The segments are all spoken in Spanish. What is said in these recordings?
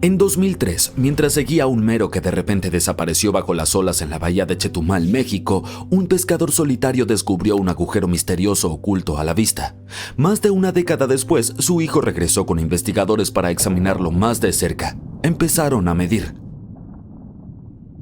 En 2003, mientras seguía a un mero que de repente desapareció bajo las olas en la bahía de Chetumal, México, un pescador solitario descubrió un agujero misterioso oculto a la vista. Más de una década después, su hijo regresó con investigadores para examinarlo más de cerca. Empezaron a medir.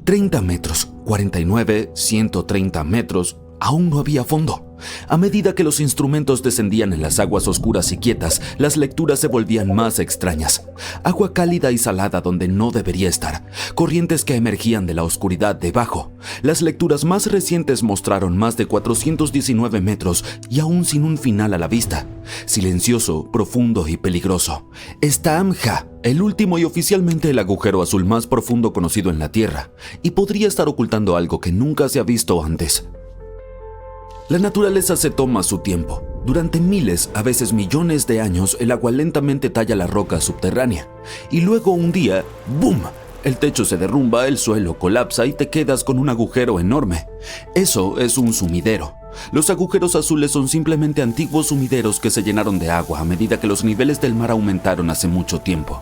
30 metros, 49, 130 metros, aún no había fondo. A medida que los instrumentos descendían en las aguas oscuras y quietas, las lecturas se volvían más extrañas. Agua cálida y salada donde no debería estar, corrientes que emergían de la oscuridad debajo. Las lecturas más recientes mostraron más de 419 metros y aún sin un final a la vista. Silencioso, profundo y peligroso. Stamja, el último y oficialmente el agujero azul más profundo conocido en la Tierra, y podría estar ocultando algo que nunca se ha visto antes. La naturaleza se toma su tiempo. Durante miles, a veces millones de años, el agua lentamente talla la roca subterránea. Y luego un día, ¡boom!, el techo se derrumba, el suelo colapsa y te quedas con un agujero enorme. Eso es un sumidero. Los agujeros azules son simplemente antiguos sumideros que se llenaron de agua a medida que los niveles del mar aumentaron hace mucho tiempo.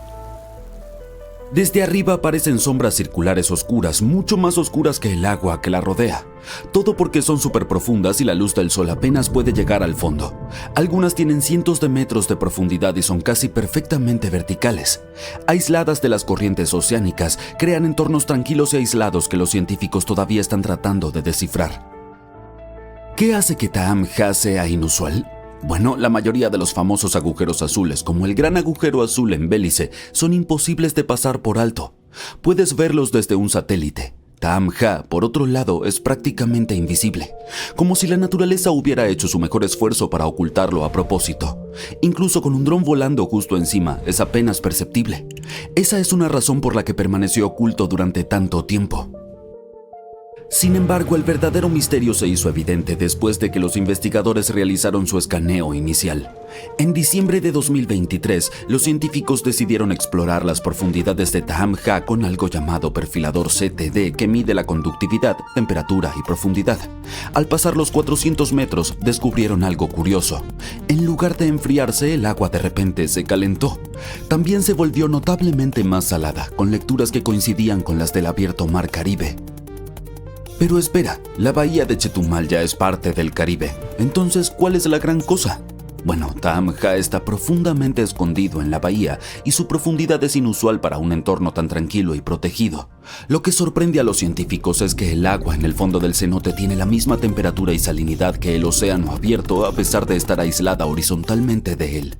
Desde arriba aparecen sombras circulares oscuras, mucho más oscuras que el agua que la rodea. Todo porque son súper profundas y la luz del sol apenas puede llegar al fondo. Algunas tienen cientos de metros de profundidad y son casi perfectamente verticales. Aisladas de las corrientes oceánicas, crean entornos tranquilos y aislados que los científicos todavía están tratando de descifrar. ¿Qué hace que Stamja sea inusual? Bueno, la mayoría de los famosos agujeros azules, como el Gran Agujero Azul en Bélice, son imposibles de pasar por alto. Puedes verlos desde un satélite. Stamja, por otro lado, es prácticamente invisible, como si la naturaleza hubiera hecho su mejor esfuerzo para ocultarlo a propósito. Incluso con un dron volando justo encima, es apenas perceptible. Esa es una razón por la que permaneció oculto durante tanto tiempo. Sin embargo, el verdadero misterio se hizo evidente después de que los investigadores realizaron su escaneo inicial. En diciembre de 2023, los científicos decidieron explorar las profundidades de Stamja con algo llamado perfilador CTD, que mide la conductividad, temperatura y profundidad. Al pasar los 400 metros, descubrieron algo curioso. En lugar de enfriarse, el agua de repente se calentó. También se volvió notablemente más salada, con lecturas que coincidían con las del abierto mar Caribe. Pero espera, la bahía de Chetumal ya es parte del Caribe. Entonces, ¿cuál es la gran cosa? Bueno, Stamja está profundamente escondido en la bahía y su profundidad es inusual para un entorno tan tranquilo y protegido. Lo que sorprende a los científicos es que el agua en el fondo del cenote tiene la misma temperatura y salinidad que el océano abierto, a pesar de estar aislada horizontalmente de él.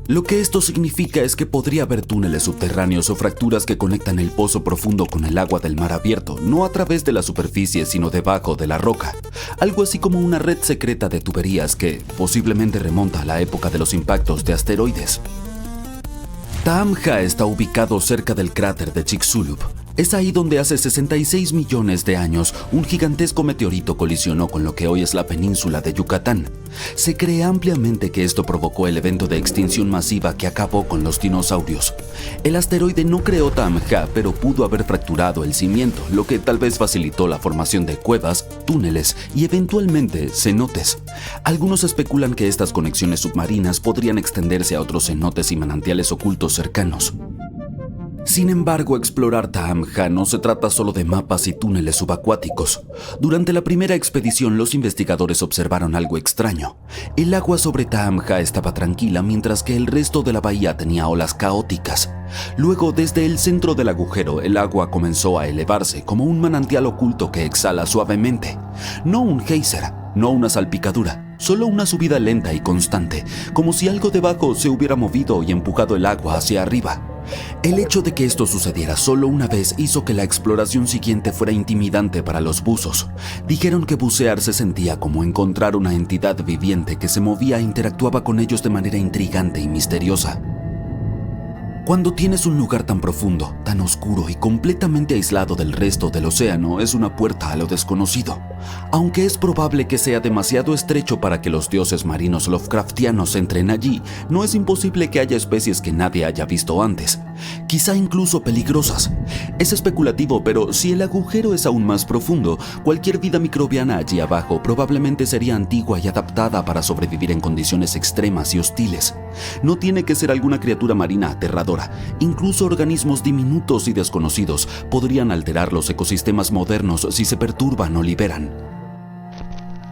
Lo que esto significa es que podría haber túneles subterráneos o fracturas que conectan el pozo profundo con el agua del mar abierto, no a través de la superficie, sino debajo de la roca. Algo así como una red secreta de tuberías que posiblemente remonta a la época de los impactos de asteroides. Stamja está ubicado cerca del cráter de Chicxulub. Es ahí donde hace 66 millones de años un gigantesco meteorito colisionó con lo que hoy es la península de Yucatán. Se cree ampliamente que esto provocó el evento de extinción masiva que acabó con los dinosaurios. El asteroide no creó Stamja, pero pudo haber fracturado el cimiento, lo que tal vez facilitó la formación de cuevas, túneles y eventualmente cenotes. Algunos especulan que estas conexiones submarinas podrían extenderse a otros cenotes y manantiales ocultos cercanos. Sin embargo, explorar Stamja no se trata solo de mapas y túneles subacuáticos. Durante la primera expedición, los investigadores observaron algo extraño. El agua sobre Stamja estaba tranquila, mientras que el resto de la bahía tenía olas caóticas. Luego, desde el centro del agujero, el agua comenzó a elevarse como un manantial oculto que exhala suavemente. No un geyser, no una salpicadura, solo una subida lenta y constante, como si algo debajo se hubiera movido y empujado el agua hacia arriba. El hecho de que esto sucediera solo una vez hizo que la exploración siguiente fuera intimidante para los buzos. Dijeron que bucear se sentía como encontrar una entidad viviente que se movía e interactuaba con ellos de manera intrigante y misteriosa. Cuando tienes un lugar tan profundo, tan oscuro y completamente aislado del resto del océano, es una puerta a lo desconocido. Aunque es probable que sea demasiado estrecho para que los dioses marinos Lovecraftianos entren allí, no es imposible que haya especies que nadie haya visto antes, quizá incluso peligrosas. Es especulativo, pero si el agujero es aún más profundo, cualquier vida microbiana allí abajo probablemente sería antigua y adaptada para sobrevivir en condiciones extremas y hostiles. No tiene que ser alguna criatura marina aterradora. devastadora. Incluso organismos diminutos y desconocidos podrían alterar los ecosistemas modernos si se perturban o liberan.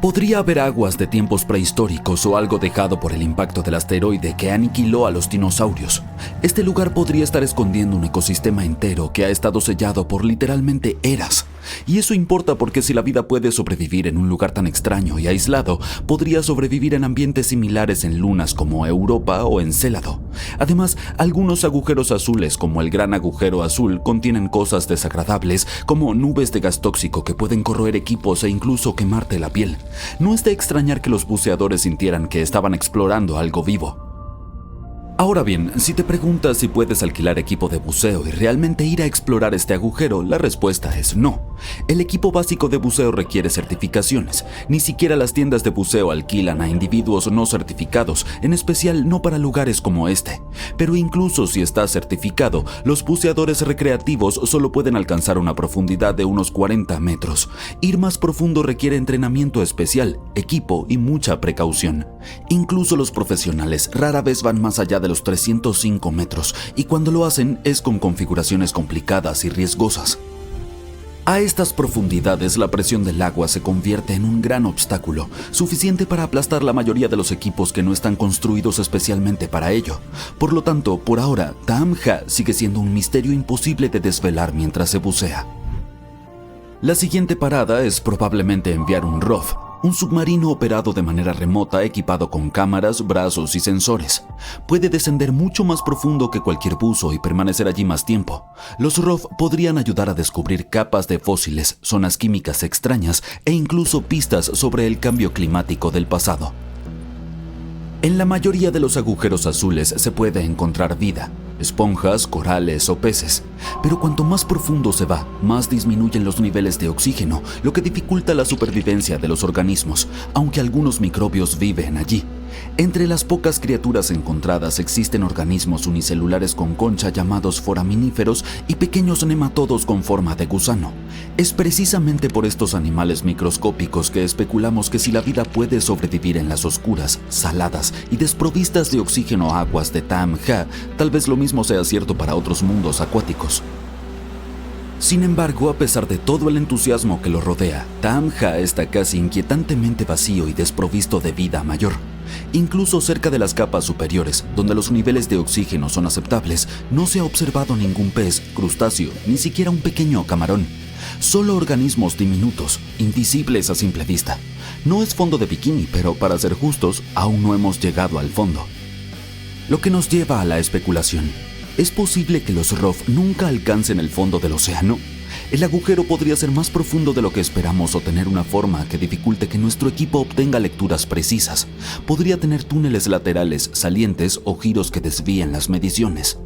Podría haber aguas de tiempos prehistóricos o algo dejado por el impacto del asteroide que aniquiló a los dinosaurios. Este lugar podría estar escondiendo un ecosistema entero que ha estado sellado por literalmente eras. Y eso importa porque si la vida puede sobrevivir en un lugar tan extraño y aislado, podría sobrevivir en ambientes similares en lunas como Europa o Encélado. Además, algunos agujeros azules como el Gran Agujero Azul contienen cosas desagradables como nubes de gas tóxico que pueden corroer equipos e incluso quemarte la piel. No es de extrañar que los buceadores sintieran que estaban explorando algo vivo. Ahora bien, si te preguntas si puedes alquilar equipo de buceo y realmente ir a explorar este agujero, la respuesta es no. El equipo básico de buceo requiere certificaciones. Ni siquiera las tiendas de buceo alquilan a individuos no certificados, en especial no para lugares como este. Pero incluso si estás certificado, los buceadores recreativos solo pueden alcanzar una profundidad de unos 40 metros. Ir más profundo requiere entrenamiento especial, equipo y mucha precaución. Incluso los profesionales rara vez van más allá de los 305 metros, y cuando lo hacen es con configuraciones complicadas y riesgosas. A estas profundidades la presión del agua se convierte en un gran obstáculo, suficiente para aplastar la mayoría de los equipos que no están construidos especialmente para ello. Por lo tanto, por ahora, Taamja sigue siendo un misterio imposible de desvelar mientras se bucea. La siguiente parada es probablemente enviar un ROV, un submarino operado de manera remota equipado con cámaras, brazos y sensores. Puede descender mucho más profundo que cualquier buzo y permanecer allí más tiempo. Los ROV podrían ayudar a descubrir capas de fósiles, zonas químicas extrañas e incluso pistas sobre el cambio climático del pasado. En la mayoría de los agujeros azules se puede encontrar vida, esponjas, corales o peces, pero cuanto más profundo se va, más disminuyen los niveles de oxígeno, lo que dificulta la supervivencia de los organismos, aunque algunos microbios viven allí. Entre las pocas criaturas encontradas existen organismos unicelulares con concha llamados foraminíferos y pequeños nematodos con forma de gusano. Es precisamente por estos animales microscópicos que especulamos que si la vida puede sobrevivir en las oscuras, saladas y desprovistas de oxígeno aguas de Taamja, tal vez lo mismo sea cierto para otros mundos acuáticos. Sin embargo, a pesar de todo el entusiasmo que lo rodea, Taamja está casi inquietantemente vacío y desprovisto de vida mayor. Incluso cerca de las capas superiores, donde los niveles de oxígeno son aceptables, no se ha observado ningún pez, crustáceo, ni siquiera un pequeño camarón. Solo organismos diminutos, invisibles a simple vista. No es fondo de bikini, pero para ser justos, aún no hemos llegado al fondo. Lo que nos lleva a la especulación. ¿Es posible que los ROV nunca alcancen el fondo del océano? El agujero podría ser más profundo de lo que esperamos o tener una forma que dificulte que nuestro equipo obtenga lecturas precisas. Podría tener túneles laterales, salientes o giros que desvíen las mediciones.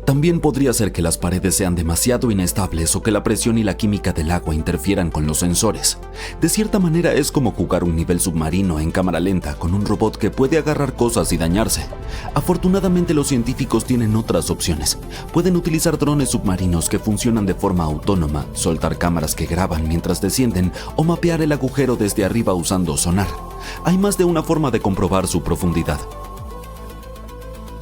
También podría ser que las paredes sean demasiado inestables o que la presión y la química del agua interfieran con los sensores. De cierta manera es como jugar un nivel submarino en cámara lenta con un robot que puede agarrar cosas y dañarse. Afortunadamente los científicos tienen otras opciones. Pueden utilizar drones submarinos que funcionan de forma autónoma, soltar cámaras que graban mientras descienden o mapear el agujero desde arriba usando sonar. Hay más de una forma de comprobar su profundidad.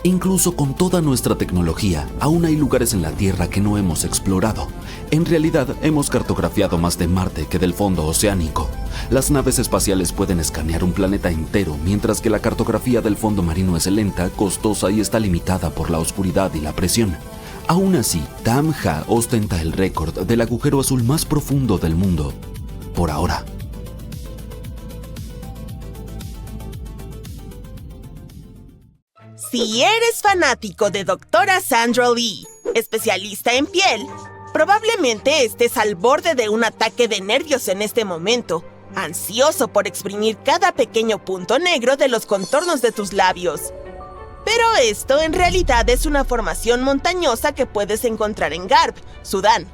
Incluso con toda nuestra tecnología, aún hay lugares en la Tierra que no hemos explorado. En realidad, hemos cartografiado más de Marte que del fondo oceánico. Las naves espaciales pueden escanear un planeta entero, mientras que la cartografía del fondo marino es lenta, costosa y está limitada por la oscuridad y la presión. Aún así, Taamja ostenta el récord del agujero azul más profundo del mundo, por ahora. Si eres fanático de Dra. Sandra Lee, especialista en piel, probablemente estés al borde de un ataque de nervios en este momento, ansioso por exprimir cada pequeño punto negro de los contornos de tus labios. Pero esto en realidad es una formación montañosa que puedes encontrar en Garb, Sudán.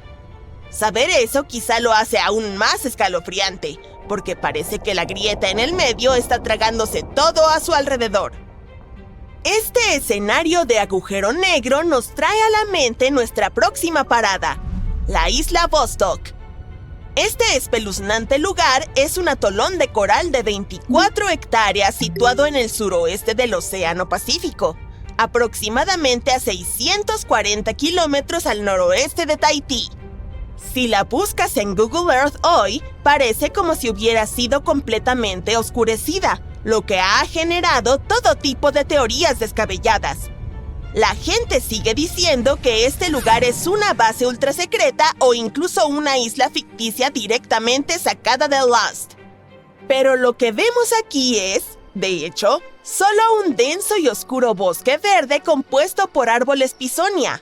Saber eso quizá lo hace aún más escalofriante, porque parece que la grieta en el medio está tragándose todo a su alrededor. Este escenario de agujero negro nos trae a la mente nuestra próxima parada, la isla Vostok. Este espeluznante lugar es un atolón de coral de 24 hectáreas situado en el suroeste del Océano Pacífico. aproximadamente a 640 kilómetros al noroeste de Tahití. Si la buscas en Google Earth hoy, parece como si hubiera sido completamente oscurecida, lo que ha generado todo tipo de teorías descabelladas. La gente sigue diciendo que este lugar es una base ultrasecreta o incluso una isla ficticia directamente sacada de Lost. Pero lo que vemos aquí es, de hecho, solo un denso y oscuro bosque verde compuesto por árboles pisonia.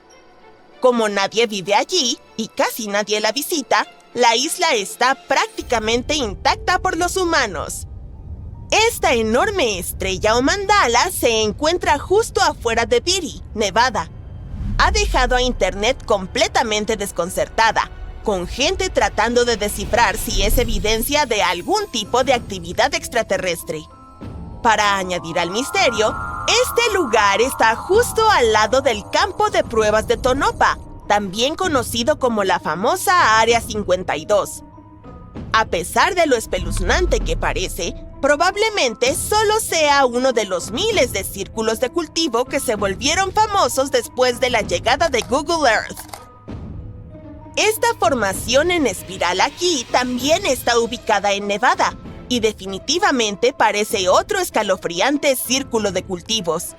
Como nadie vive allí y casi nadie la visita, la isla está prácticamente intacta por los humanos. Esta enorme estrella o mandala se encuentra justo afuera de Beatty, Nevada. Ha dejado a Internet completamente desconcertada, con gente tratando de descifrar si es evidencia de algún tipo de actividad extraterrestre. Para añadir al misterio, este lugar está justo al lado del campo de pruebas de Tonopah, también conocido como la famosa Área 52. A pesar de lo espeluznante que parece, probablemente solo sea uno de los miles de círculos de cultivo que se volvieron famosos después de la llegada de Google Earth. Esta formación en espiral aquí también está ubicada en Nevada, y definitivamente parece otro escalofriante círculo de cultivos.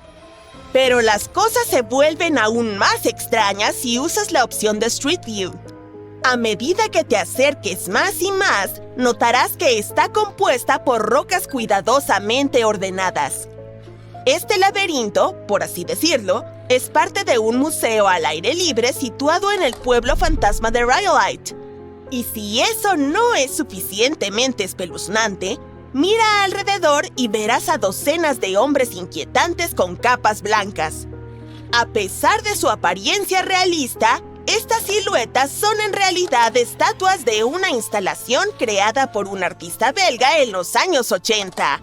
Pero las cosas se vuelven aún más extrañas si usas la opción de Street View. A medida que te acerques más y más, notarás que está compuesta por rocas cuidadosamente ordenadas. Este laberinto, por así decirlo, es parte de un museo al aire libre situado en el pueblo fantasma de Rhyolite. Y si eso no es suficientemente espeluznante, mira alrededor y verás a docenas de hombres inquietantes con capas blancas. A pesar de su apariencia realista, estas siluetas son en realidad estatuas de una instalación creada por un artista belga en los años 80.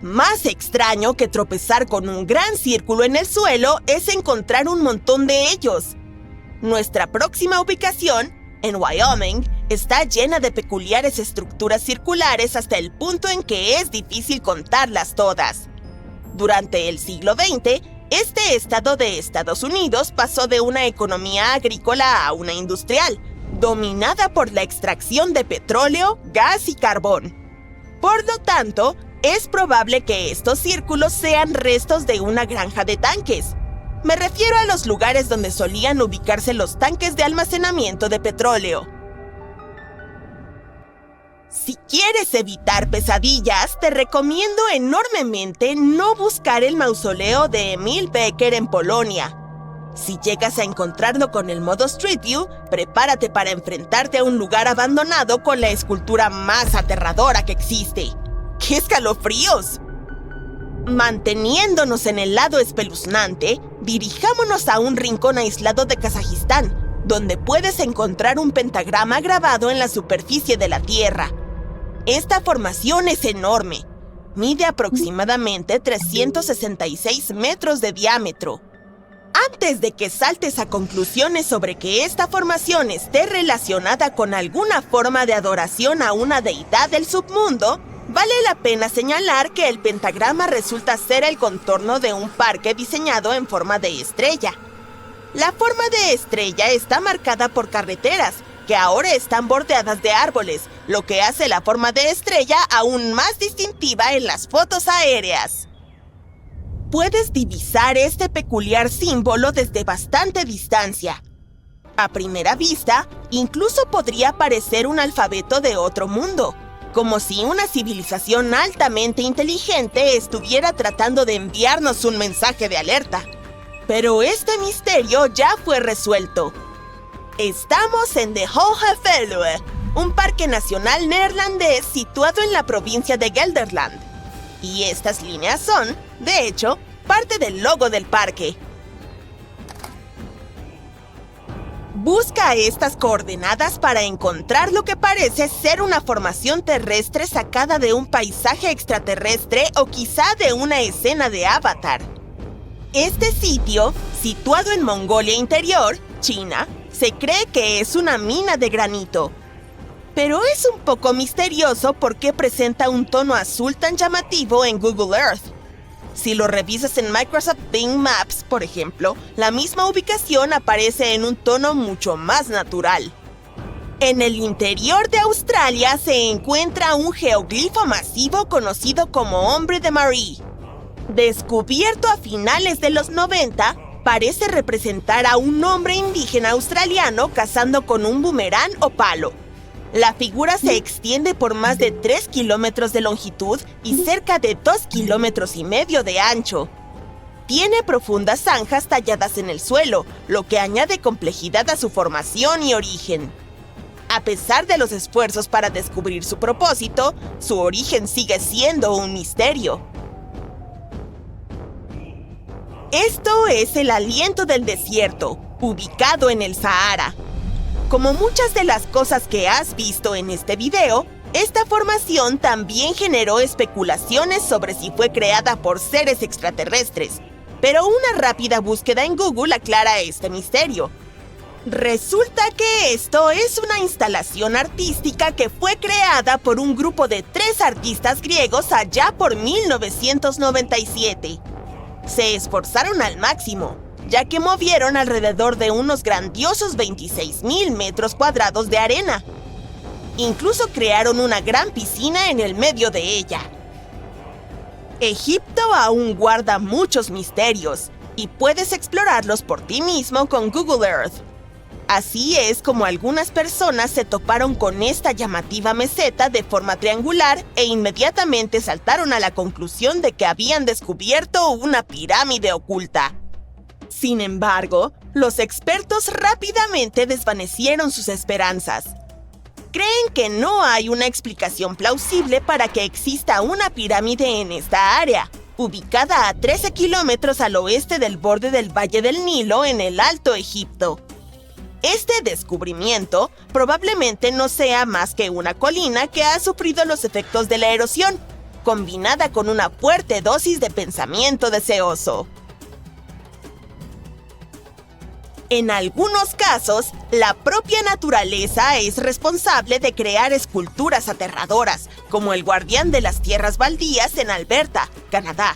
Más extraño que tropezar con un gran círculo en el suelo es encontrar un montón de ellos. Nuestra próxima ubicación, en Wyoming, está llena de peculiares estructuras circulares hasta el punto en que es difícil contarlas todas. Durante el siglo XX, este estado de Estados Unidos pasó de una economía agrícola a una industrial, dominada por la extracción de petróleo, gas y carbón. Por lo tanto, es probable que estos círculos sean restos de una granja de tanques. Me refiero a los lugares donde solían ubicarse los tanques de almacenamiento de petróleo. Si quieres evitar pesadillas, te recomiendo enormemente no buscar el mausoleo de Emil Becker en Polonia. Si llegas a encontrarlo con el modo Street View, prepárate para enfrentarte a un lugar abandonado con la escultura más aterradora que existe. ¡Qué escalofríos! Manteniéndonos en el lado espeluznante, dirijámonos a un rincón aislado de Kazajistán, donde puedes encontrar un pentagrama grabado en la superficie de la Tierra. Esta formación es enorme. Mide aproximadamente 366 metros de diámetro. Antes de que saltes a conclusiones sobre que esta formación esté relacionada con alguna forma de adoración a una deidad del submundo, vale la pena señalar que el pentagrama resulta ser el contorno de un parque diseñado en forma de estrella. La forma de estrella está marcada por carreteras, que ahora están bordeadas de árboles, lo que hace la forma de estrella aún más distintiva en las fotos aéreas. Puedes divisar este peculiar símbolo desde bastante distancia. A primera vista, incluso podría parecer un alfabeto de otro mundo, como si una civilización altamente inteligente estuviera tratando de enviarnos un mensaje de alerta. Pero este misterio ya fue resuelto. Estamos en The Hoogevelde, un parque nacional neerlandés situado en la provincia de Gelderland. Y estas líneas son, de hecho, parte del logo del parque. Busca estas coordenadas para encontrar lo que parece ser una formación terrestre sacada de un paisaje extraterrestre o quizá de una escena de Avatar. Este sitio, situado en Mongolia Interior, China, se cree que es una mina de granito. Pero es un poco misterioso por qué presenta un tono azul tan llamativo en Google Earth. Si lo revisas en Microsoft Bing Maps, por ejemplo, la misma ubicación aparece en un tono mucho más natural. En el interior de Australia se encuentra un geoglifo masivo conocido como Hombre de Marie. Descubierto a finales de los 90, parece representar a un hombre indígena australiano cazando con un boomerang o palo. La figura se extiende por más de 3 kilómetros de longitud y cerca de 2,5 kilómetros de ancho. Tiene profundas zanjas talladas en el suelo, lo que añade complejidad a su formación y origen. A pesar de los esfuerzos para descubrir su propósito, su origen sigue siendo un misterio. Esto es el aliento del desierto, ubicado en el Sahara. Como muchas de las cosas que has visto en este video, esta formación también generó especulaciones sobre si fue creada por seres extraterrestres, pero una rápida búsqueda en Google aclara este misterio. Resulta que esto es una instalación artística que fue creada por un grupo de 3 artistas griegos allá por 1997. Se esforzaron al máximo, ya que movieron alrededor de unos grandiosos 26,000 metros cuadrados de arena. Incluso crearon una gran piscina en el medio de ella. Egipto aún guarda muchos misterios, y puedes explorarlos por ti mismo con Google Earth. Así es como algunas personas se toparon con esta llamativa meseta de forma triangular e inmediatamente saltaron a la conclusión de que habían descubierto una pirámide oculta. Sin embargo, los expertos rápidamente desvanecieron sus esperanzas. Creen que no hay una explicación plausible para que exista una pirámide en esta área, ubicada a 13 kilómetros al oeste del borde del Valle del Nilo en el Alto Egipto. Este descubrimiento probablemente no sea más que una colina que ha sufrido los efectos de la erosión, combinada con una fuerte dosis de pensamiento deseoso. En algunos casos, la propia naturaleza es responsable de crear esculturas aterradoras, como el guardián de las tierras baldías en Alberta, Canadá.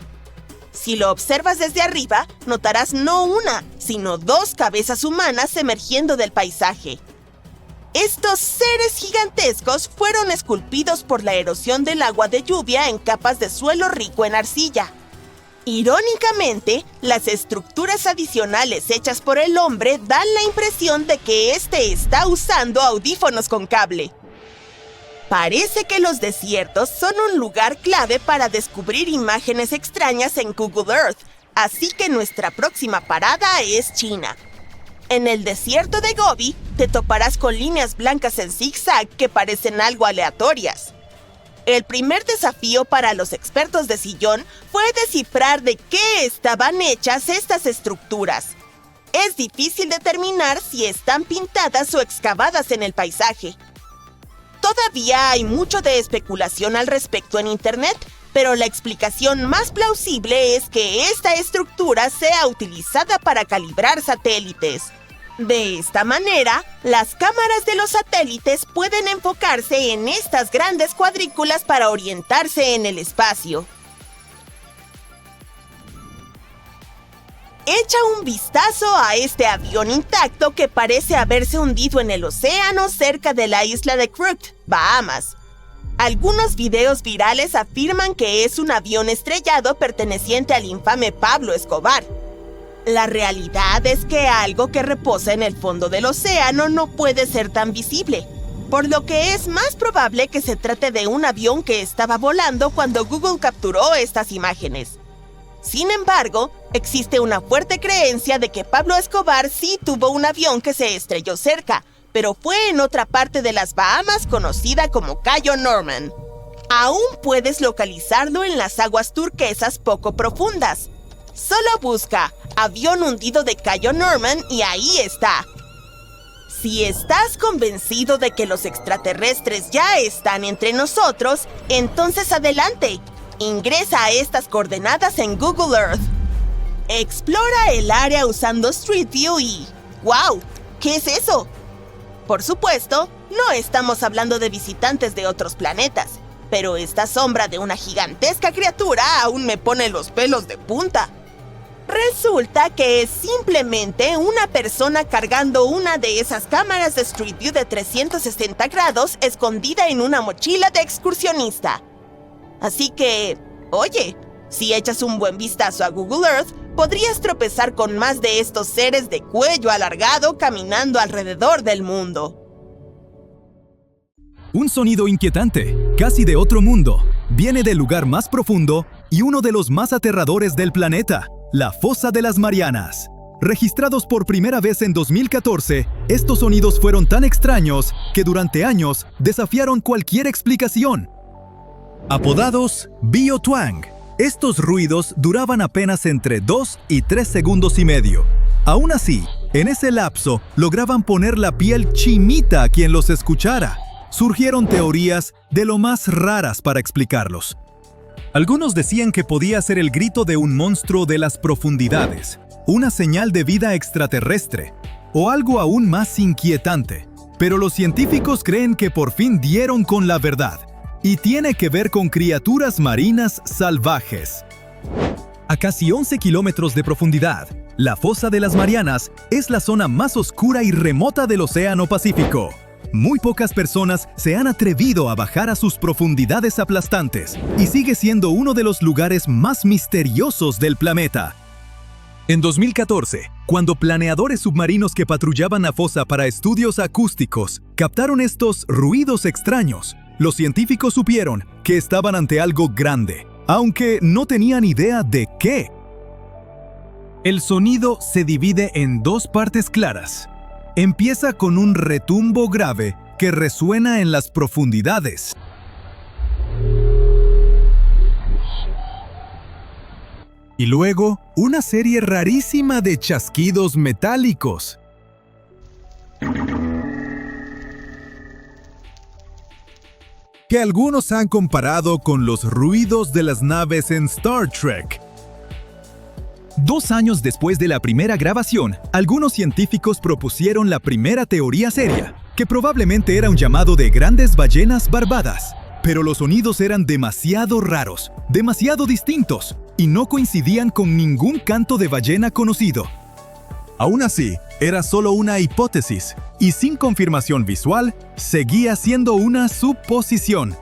Si lo observas desde arriba, notarás no una, sino 2 cabezas humanas emergiendo del paisaje. Estos seres gigantescos fueron esculpidos por la erosión del agua de lluvia en capas de suelo rico en arcilla. Irónicamente, las estructuras adicionales hechas por el hombre dan la impresión de que éste está usando audífonos con cable. Parece que los desiertos son un lugar clave para descubrir imágenes extrañas en Google Earth, así que nuestra próxima parada es China. En el desierto de Gobi te toparás con líneas blancas en zigzag que parecen algo aleatorias. El primer desafío para los expertos de sillón fue descifrar de qué estaban hechas estas estructuras. Es difícil determinar si están pintadas o excavadas en el paisaje. Todavía hay mucho de especulación al respecto en Internet, pero la explicación más plausible es que esta estructura sea utilizada para calibrar satélites. De esta manera, las cámaras de los satélites pueden enfocarse en estas grandes cuadrículas para orientarse en el espacio. Echa un vistazo a este avión intacto que parece haberse hundido en el océano cerca de la isla de Crook, Bahamas. Algunos videos virales afirman que es un avión estrellado perteneciente al infame Pablo Escobar. La realidad es que algo que reposa en el fondo del océano no puede ser tan visible, por lo que es más probable que se trate de un avión que estaba volando cuando Google capturó estas imágenes. Sin embargo, existe una fuerte creencia de que Pablo Escobar sí tuvo un avión que se estrelló cerca, pero fue en otra parte de las Bahamas conocida como Cayo Norman. Aún puedes localizarlo en las aguas turquesas poco profundas. Solo busca avión hundido de Cayo Norman y ahí está. Si estás convencido de que los extraterrestres ya están entre nosotros, entonces adelante. Ingresa a estas coordenadas en Google Earth. Explora el área usando Street View y... ¡Wow! ¿Qué es eso? Por supuesto, no estamos hablando de visitantes de otros planetas, pero esta sombra de una gigantesca criatura aún me pone los pelos de punta. Resulta que es simplemente una persona cargando una de esas cámaras de Street View de 360 grados escondida en una mochila de excursionista. Así que, oye, si echas un buen vistazo a Google Earth, podrías tropezar con más de estos seres de cuello alargado caminando alrededor del mundo. Un sonido inquietante, casi de otro mundo, viene del lugar más profundo y uno de los más aterradores del planeta, la Fosa de las Marianas. Registrados por primera vez en 2014, estos sonidos fueron tan extraños que durante años desafiaron cualquier explicación. Apodados Biotwang, estos ruidos duraban apenas entre 2 y 3 segundos y medio. Aún así, en ese lapso lograban poner la piel chinita a quien los escuchara. Surgieron teorías de lo más raras para explicarlos. Algunos decían que podía ser el grito de un monstruo de las profundidades, una señal de vida extraterrestre, o algo aún más inquietante. Pero los científicos creen que por fin dieron con la verdad, y tiene que ver con criaturas marinas salvajes. A casi 11 kilómetros de profundidad, la Fosa de las Marianas es la zona más oscura y remota del Océano Pacífico. Muy pocas personas se han atrevido a bajar a sus profundidades aplastantes y sigue siendo uno de los lugares más misteriosos del planeta. En 2014, cuando planeadores submarinos que patrullaban la fosa para estudios acústicos captaron estos ruidos extraños, los científicos supieron que estaban ante algo grande, aunque no tenían idea de qué. El sonido se divide en dos partes claras. Empieza con un retumbo grave que resuena en las profundidades. Y luego, una serie rarísima de chasquidos metálicos. Que algunos han comparado con los ruidos de las naves en Star Trek. 2 años después de la primera grabación, algunos científicos propusieron la primera teoría seria, que probablemente era un llamado de grandes ballenas barbadas. Pero los sonidos eran demasiado raros, demasiado distintos, y no coincidían con ningún canto de ballena conocido. Aún así, era solo una hipótesis, y sin confirmación visual, seguía siendo una suposición.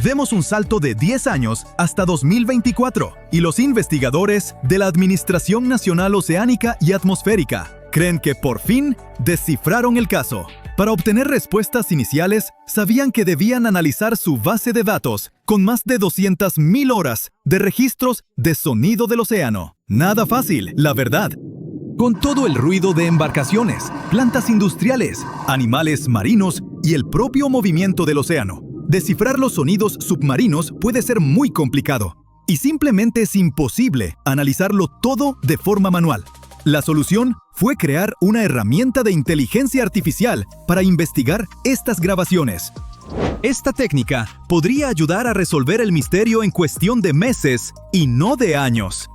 Demos un salto de 10 años hasta 2024, y los investigadores de la Administración Nacional Oceánica y Atmosférica creen que por fin descifraron el caso. Para obtener respuestas iniciales, sabían que debían analizar su base de datos con más de 200,000 horas de registros de sonido del océano. Nada fácil, la verdad. Con todo el ruido de embarcaciones, plantas industriales, animales marinos y el propio movimiento del océano, descifrar los sonidos submarinos puede ser muy complicado, y simplemente es imposible analizarlo todo de forma manual. La solución fue crear una herramienta de inteligencia artificial para investigar estas grabaciones. Esta técnica podría ayudar a resolver el misterio en cuestión de meses y no de años.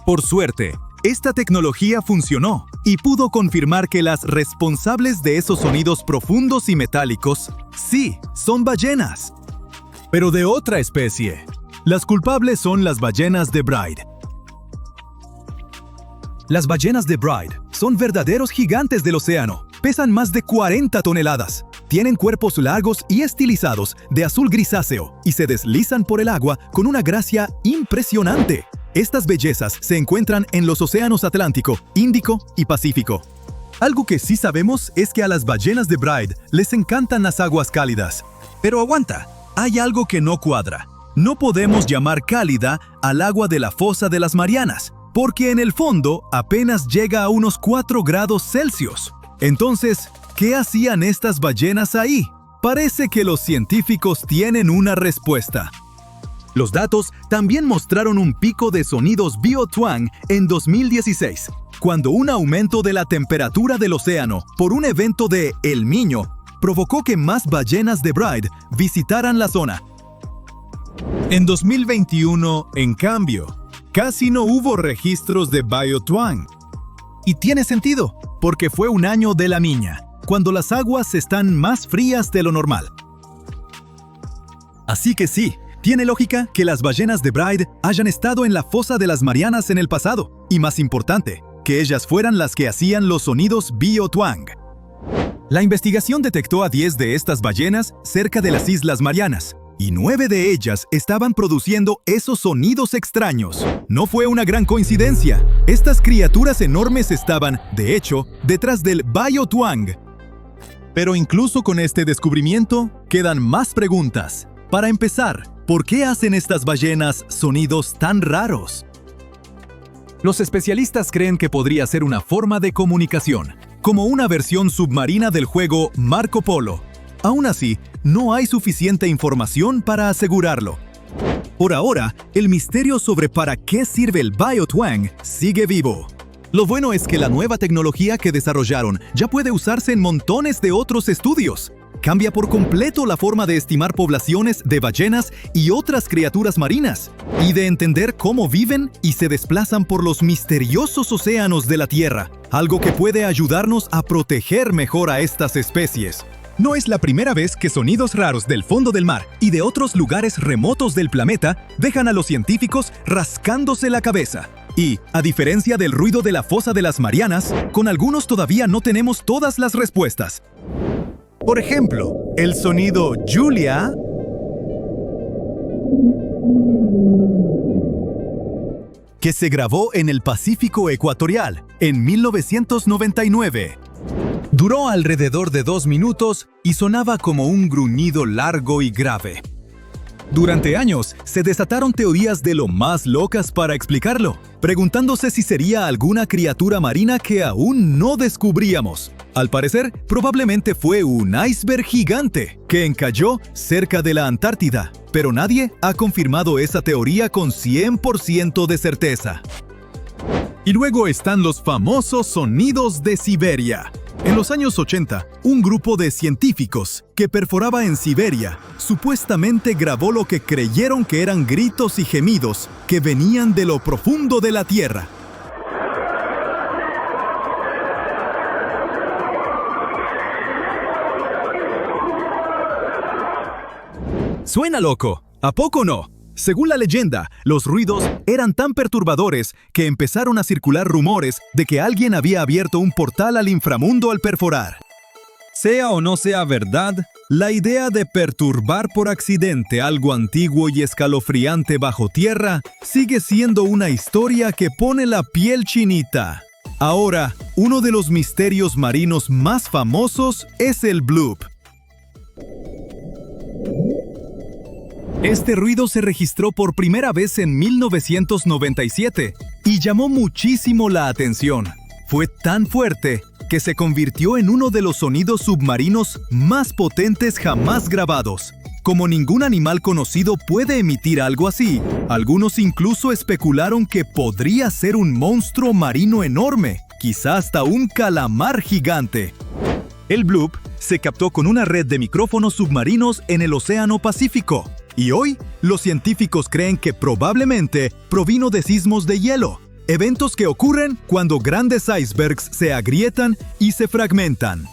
Por suerte, esta tecnología funcionó y pudo confirmar que las responsables de esos sonidos profundos y metálicos, sí, son ballenas. Pero de otra especie. Las culpables son las ballenas de Bride. Las ballenas de Bride son verdaderos gigantes del océano. Pesan más de 40 toneladas. Tienen cuerpos largos y estilizados de azul grisáceo y se deslizan por el agua con una gracia impresionante. Estas bellezas se encuentran en los océanos Atlántico, Índico y Pacífico. Algo que sí sabemos es que a las ballenas de Bride les encantan las aguas cálidas. Pero aguanta, hay algo que no cuadra. No podemos llamar cálida al agua de la Fosa de las Marianas, porque en el fondo apenas llega a unos 4 grados Celsius. Entonces, ¿qué hacían estas ballenas ahí? Parece que los científicos tienen una respuesta. Los datos también mostraron un pico de sonidos biotwang en 2016, cuando un aumento de la temperatura del océano por un evento de El Niño provocó que más ballenas de Bride visitaran la zona. En 2021, en cambio, casi no hubo registros de biotwang. Y tiene sentido, porque fue un año de la Niña, cuando las aguas están más frías de lo normal. Así que sí, tiene lógica que las ballenas de Bride hayan estado en la fosa de las Marianas en el pasado, y más importante, que ellas fueran las que hacían los sonidos biotwang. La investigación detectó a 10 de estas ballenas cerca de las Islas Marianas, y 9 de ellas estaban produciendo esos sonidos extraños. No fue una gran coincidencia. Estas criaturas enormes estaban, de hecho, detrás del biotwang. Pero incluso con este descubrimiento, quedan más preguntas. Para empezar, ¿por qué hacen estas ballenas sonidos tan raros? Los especialistas creen que podría ser una forma de comunicación, como una versión submarina del juego Marco Polo. Aún así, no hay suficiente información para asegurarlo. Por ahora, el misterio sobre para qué sirve el biotwang sigue vivo. Lo bueno es que la nueva tecnología que desarrollaron ya puede usarse en montones de otros estudios. Cambia por completo la forma de estimar poblaciones de ballenas y otras criaturas marinas, y de entender cómo viven y se desplazan por los misteriosos océanos de la Tierra, algo que puede ayudarnos a proteger mejor a estas especies. No es la primera vez que sonidos raros del fondo del mar y de otros lugares remotos del planeta dejan a los científicos rascándose la cabeza. Y, a diferencia del ruido de la fosa de las Marianas, con algunos todavía no tenemos todas las respuestas. Por ejemplo, el sonido Julia, que se grabó en el Pacífico Ecuatorial en 1999. Duró alrededor de 2 minutos y sonaba como un gruñido largo y grave. Durante años, se desataron teorías de lo más locas para explicarlo, preguntándose si sería alguna criatura marina que aún no descubríamos. Al parecer, probablemente fue un iceberg gigante que encalló cerca de la Antártida, pero nadie ha confirmado esa teoría con 100% de certeza. Y luego están los famosos sonidos de Siberia. En los años 80, un grupo de científicos que perforaba en Siberia supuestamente grabó lo que creyeron que eran gritos y gemidos que venían de lo profundo de la Tierra. Suena loco, ¿a poco no? Según la leyenda, los ruidos eran tan perturbadores que empezaron a circular rumores de que alguien había abierto un portal al inframundo al perforar. Sea o no sea verdad, la idea de perturbar por accidente algo antiguo y escalofriante bajo tierra sigue siendo una historia que pone la piel chinita. Ahora, uno de los misterios marinos más famosos es el bloop. Este ruido se registró por primera vez en 1997 y llamó muchísimo la atención. Fue tan fuerte que se convirtió en uno de los sonidos submarinos más potentes jamás grabados. Como ningún animal conocido puede emitir algo así, algunos incluso especularon que podría ser un monstruo marino enorme, quizá hasta un calamar gigante. El bloop se captó con una red de micrófonos submarinos en el Océano Pacífico. Y hoy, los científicos creen que probablemente provino de sismos de hielo, eventos que ocurren cuando grandes icebergs se agrietan y se fragmentan.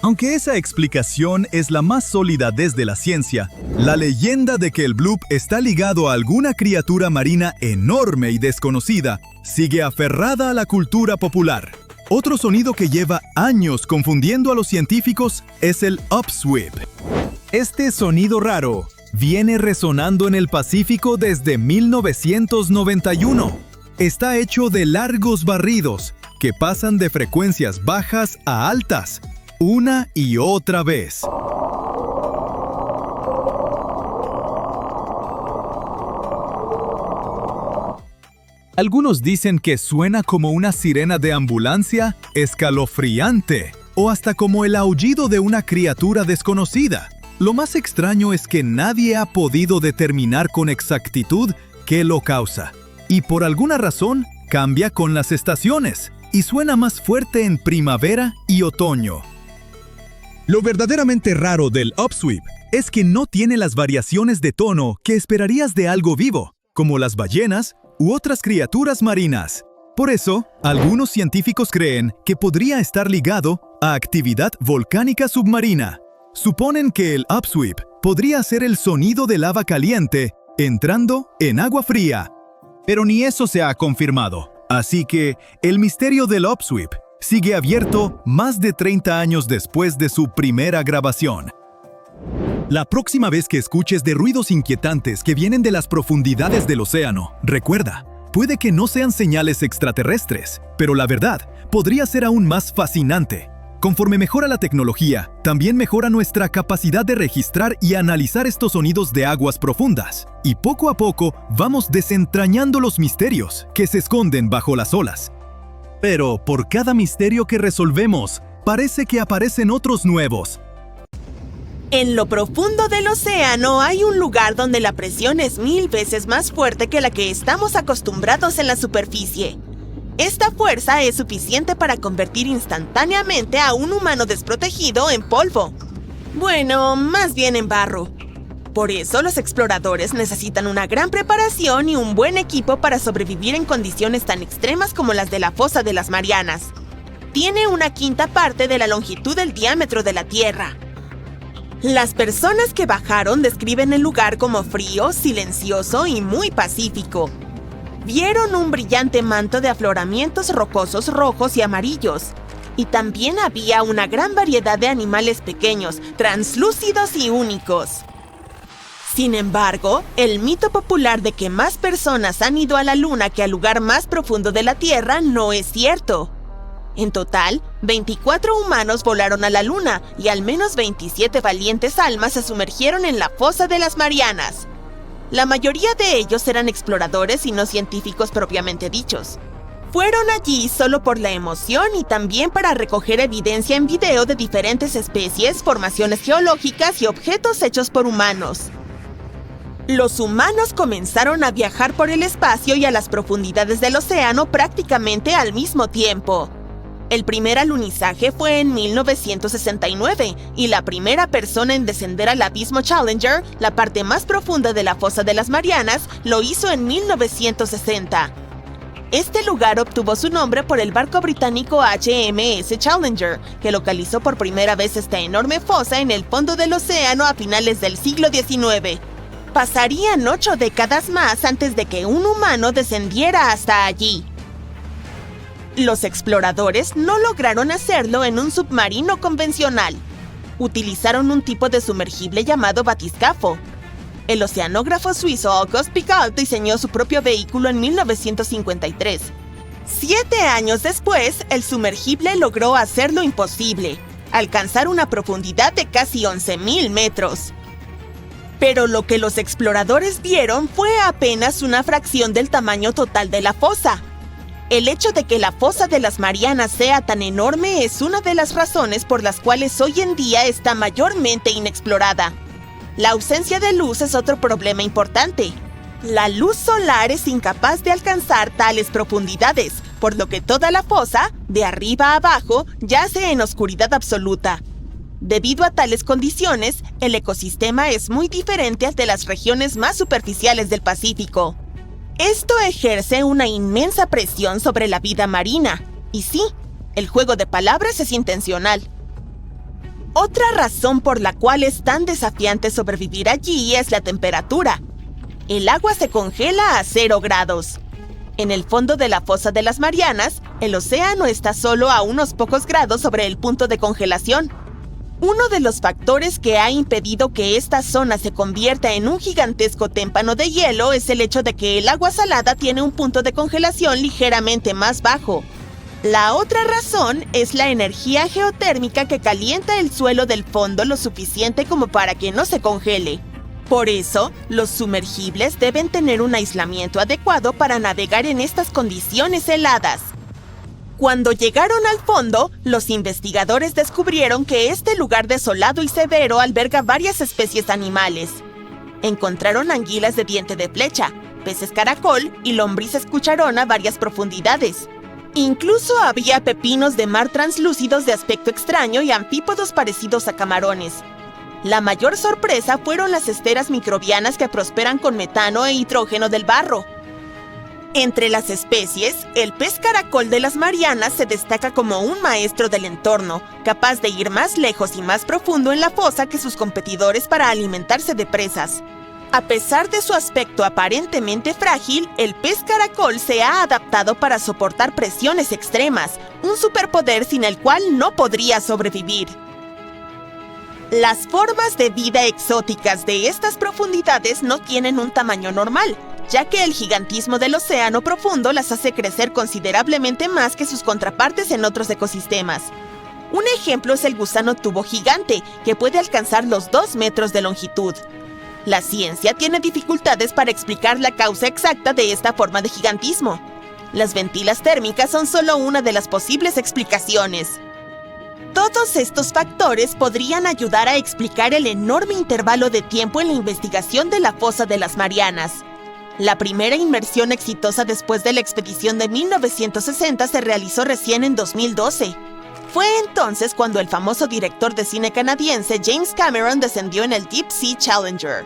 Aunque esa explicación es la más sólida desde la ciencia, la leyenda de que el bloop está ligado a alguna criatura marina enorme y desconocida sigue aferrada a la cultura popular. Otro sonido que lleva años confundiendo a los científicos es el upsweep. Este sonido raro viene resonando en el Pacífico desde 1991. Está hecho de largos barridos que pasan de frecuencias bajas a altas, una y otra vez. Algunos dicen que suena como una sirena de ambulancia escalofriante, o hasta como el aullido de una criatura desconocida. Lo más extraño es que nadie ha podido determinar con exactitud qué lo causa, y por alguna razón cambia con las estaciones, y suena más fuerte en primavera y otoño. Lo verdaderamente raro del upsweep es que no tiene las variaciones de tono que esperarías de algo vivo, como las ballenas u otras criaturas marinas. Por eso, algunos científicos creen que podría estar ligado a actividad volcánica submarina. Suponen que el upsweep podría ser el sonido de lava caliente entrando en agua fría. Pero ni eso se ha confirmado. Así que el misterio del Upsweep sigue abierto más de 30 años después de su primera grabación. La próxima vez que escuches de ruidos inquietantes que vienen de las profundidades del océano, recuerda, puede que no sean señales extraterrestres, pero la verdad podría ser aún más fascinante. Conforme mejora la tecnología, también mejora nuestra capacidad de registrar y analizar estos sonidos de aguas profundas. Y poco a poco vamos desentrañando los misterios que se esconden bajo las olas. Pero por cada misterio que resolvemos, parece que aparecen otros nuevos. En lo profundo del océano hay un lugar donde la presión es 1000 veces más fuerte que la que estamos acostumbrados en la superficie. Esta fuerza es suficiente para convertir instantáneamente a un humano desprotegido en polvo. Bueno, más bien en barro. Por eso los exploradores necesitan una gran preparación y un buen equipo para sobrevivir en condiciones tan extremas como las de la fosa de las Marianas. Tiene una quinta parte de la longitud del diámetro de la Tierra. Las personas que bajaron describen el lugar como frío, silencioso y muy pacífico. Vieron un brillante manto de afloramientos rocosos rojos y amarillos. Y también había una gran variedad de animales pequeños, translúcidos y únicos. Sin embargo, el mito popular de que más personas han ido a la Luna que al lugar más profundo de la Tierra no es cierto. En total, 24 humanos volaron a la Luna y al menos 27 valientes almas se sumergieron en la fosa de las Marianas. La mayoría de ellos eran exploradores y no científicos propiamente dichos. Fueron allí solo por la emoción y también para recoger evidencia en video de diferentes especies, formaciones geológicas y objetos hechos por humanos. Los humanos comenzaron a viajar por el espacio y a las profundidades del océano prácticamente al mismo tiempo. El primer alunizaje fue en 1969 y la primera persona en descender al abismo Challenger, la parte más profunda de la fosa de las Marianas, lo hizo en 1960. Este lugar obtuvo su nombre por el barco británico HMS Challenger, que localizó por primera vez esta enorme fosa en el fondo del océano a finales del siglo XIX. Pasarían 8 décadas más antes de que un humano descendiera hasta allí. Los exploradores no lograron hacerlo en un submarino convencional. Utilizaron un tipo de sumergible llamado batiscafo. El oceanógrafo suizo Auguste Pigalle diseñó su propio vehículo en 1953. 7 años después, el sumergible logró hacer lo imposible, alcanzar una profundidad de casi 11.000 metros. Pero lo que los exploradores vieron fue apenas una fracción del tamaño total de la fosa. El hecho de que la fosa de las Marianas sea tan enorme es una de las razones por las cuales hoy en día está mayormente inexplorada. La ausencia de luz es otro problema importante. La luz solar es incapaz de alcanzar tales profundidades, por lo que toda la fosa, de arriba a abajo, yace en oscuridad absoluta. Debido a tales condiciones, el ecosistema es muy diferente al de las regiones más superficiales del Pacífico. Esto ejerce una inmensa presión sobre la vida marina. Y sí, el juego de palabras es intencional. Otra razón por la cual es tan desafiante sobrevivir allí es la temperatura. El agua se congela a 0 grados. En el fondo de la fosa de las Marianas, el océano está solo a unos pocos grados sobre el punto de congelación. Uno de los factores que ha impedido que esta zona se convierta en un gigantesco témpano de hielo es el hecho de que el agua salada tiene un punto de congelación ligeramente más bajo. La otra razón es la energía geotérmica que calienta el suelo del fondo lo suficiente como para que no se congele. Por eso, los sumergibles deben tener un aislamiento adecuado para navegar en estas condiciones heladas. Cuando llegaron al fondo, los investigadores descubrieron que este lugar desolado y severo alberga varias especies animales. Encontraron anguilas de diente de flecha, peces caracol y lombrices cucharón a varias profundidades. Incluso había pepinos de mar translúcidos de aspecto extraño y anfípodos parecidos a camarones. La mayor sorpresa fueron las esteras microbianas que prosperan con metano e hidrógeno del barro. Entre las especies, el pez caracol de las Marianas se destaca como un maestro del entorno, capaz de ir más lejos y más profundo en la fosa que sus competidores para alimentarse de presas. A pesar de su aspecto aparentemente frágil, el pez caracol se ha adaptado para soportar presiones extremas, un superpoder sin el cual no podría sobrevivir. Las formas de vida exóticas de estas profundidades no tienen un tamaño normal, ya que el gigantismo del océano profundo las hace crecer considerablemente más que sus contrapartes en otros ecosistemas. Un ejemplo es el gusano tubo gigante, que puede alcanzar los 2 metros de longitud. La ciencia tiene dificultades para explicar la causa exacta de esta forma de gigantismo. Las ventilas térmicas son solo una de las posibles explicaciones. Todos estos factores podrían ayudar a explicar el enorme intervalo de tiempo en la investigación de la fosa de las Marianas. La primera inmersión exitosa después de la expedición de 1960 se realizó recién en 2012. Fue entonces cuando el famoso director de cine canadiense James Cameron descendió en el Deep Sea Challenger.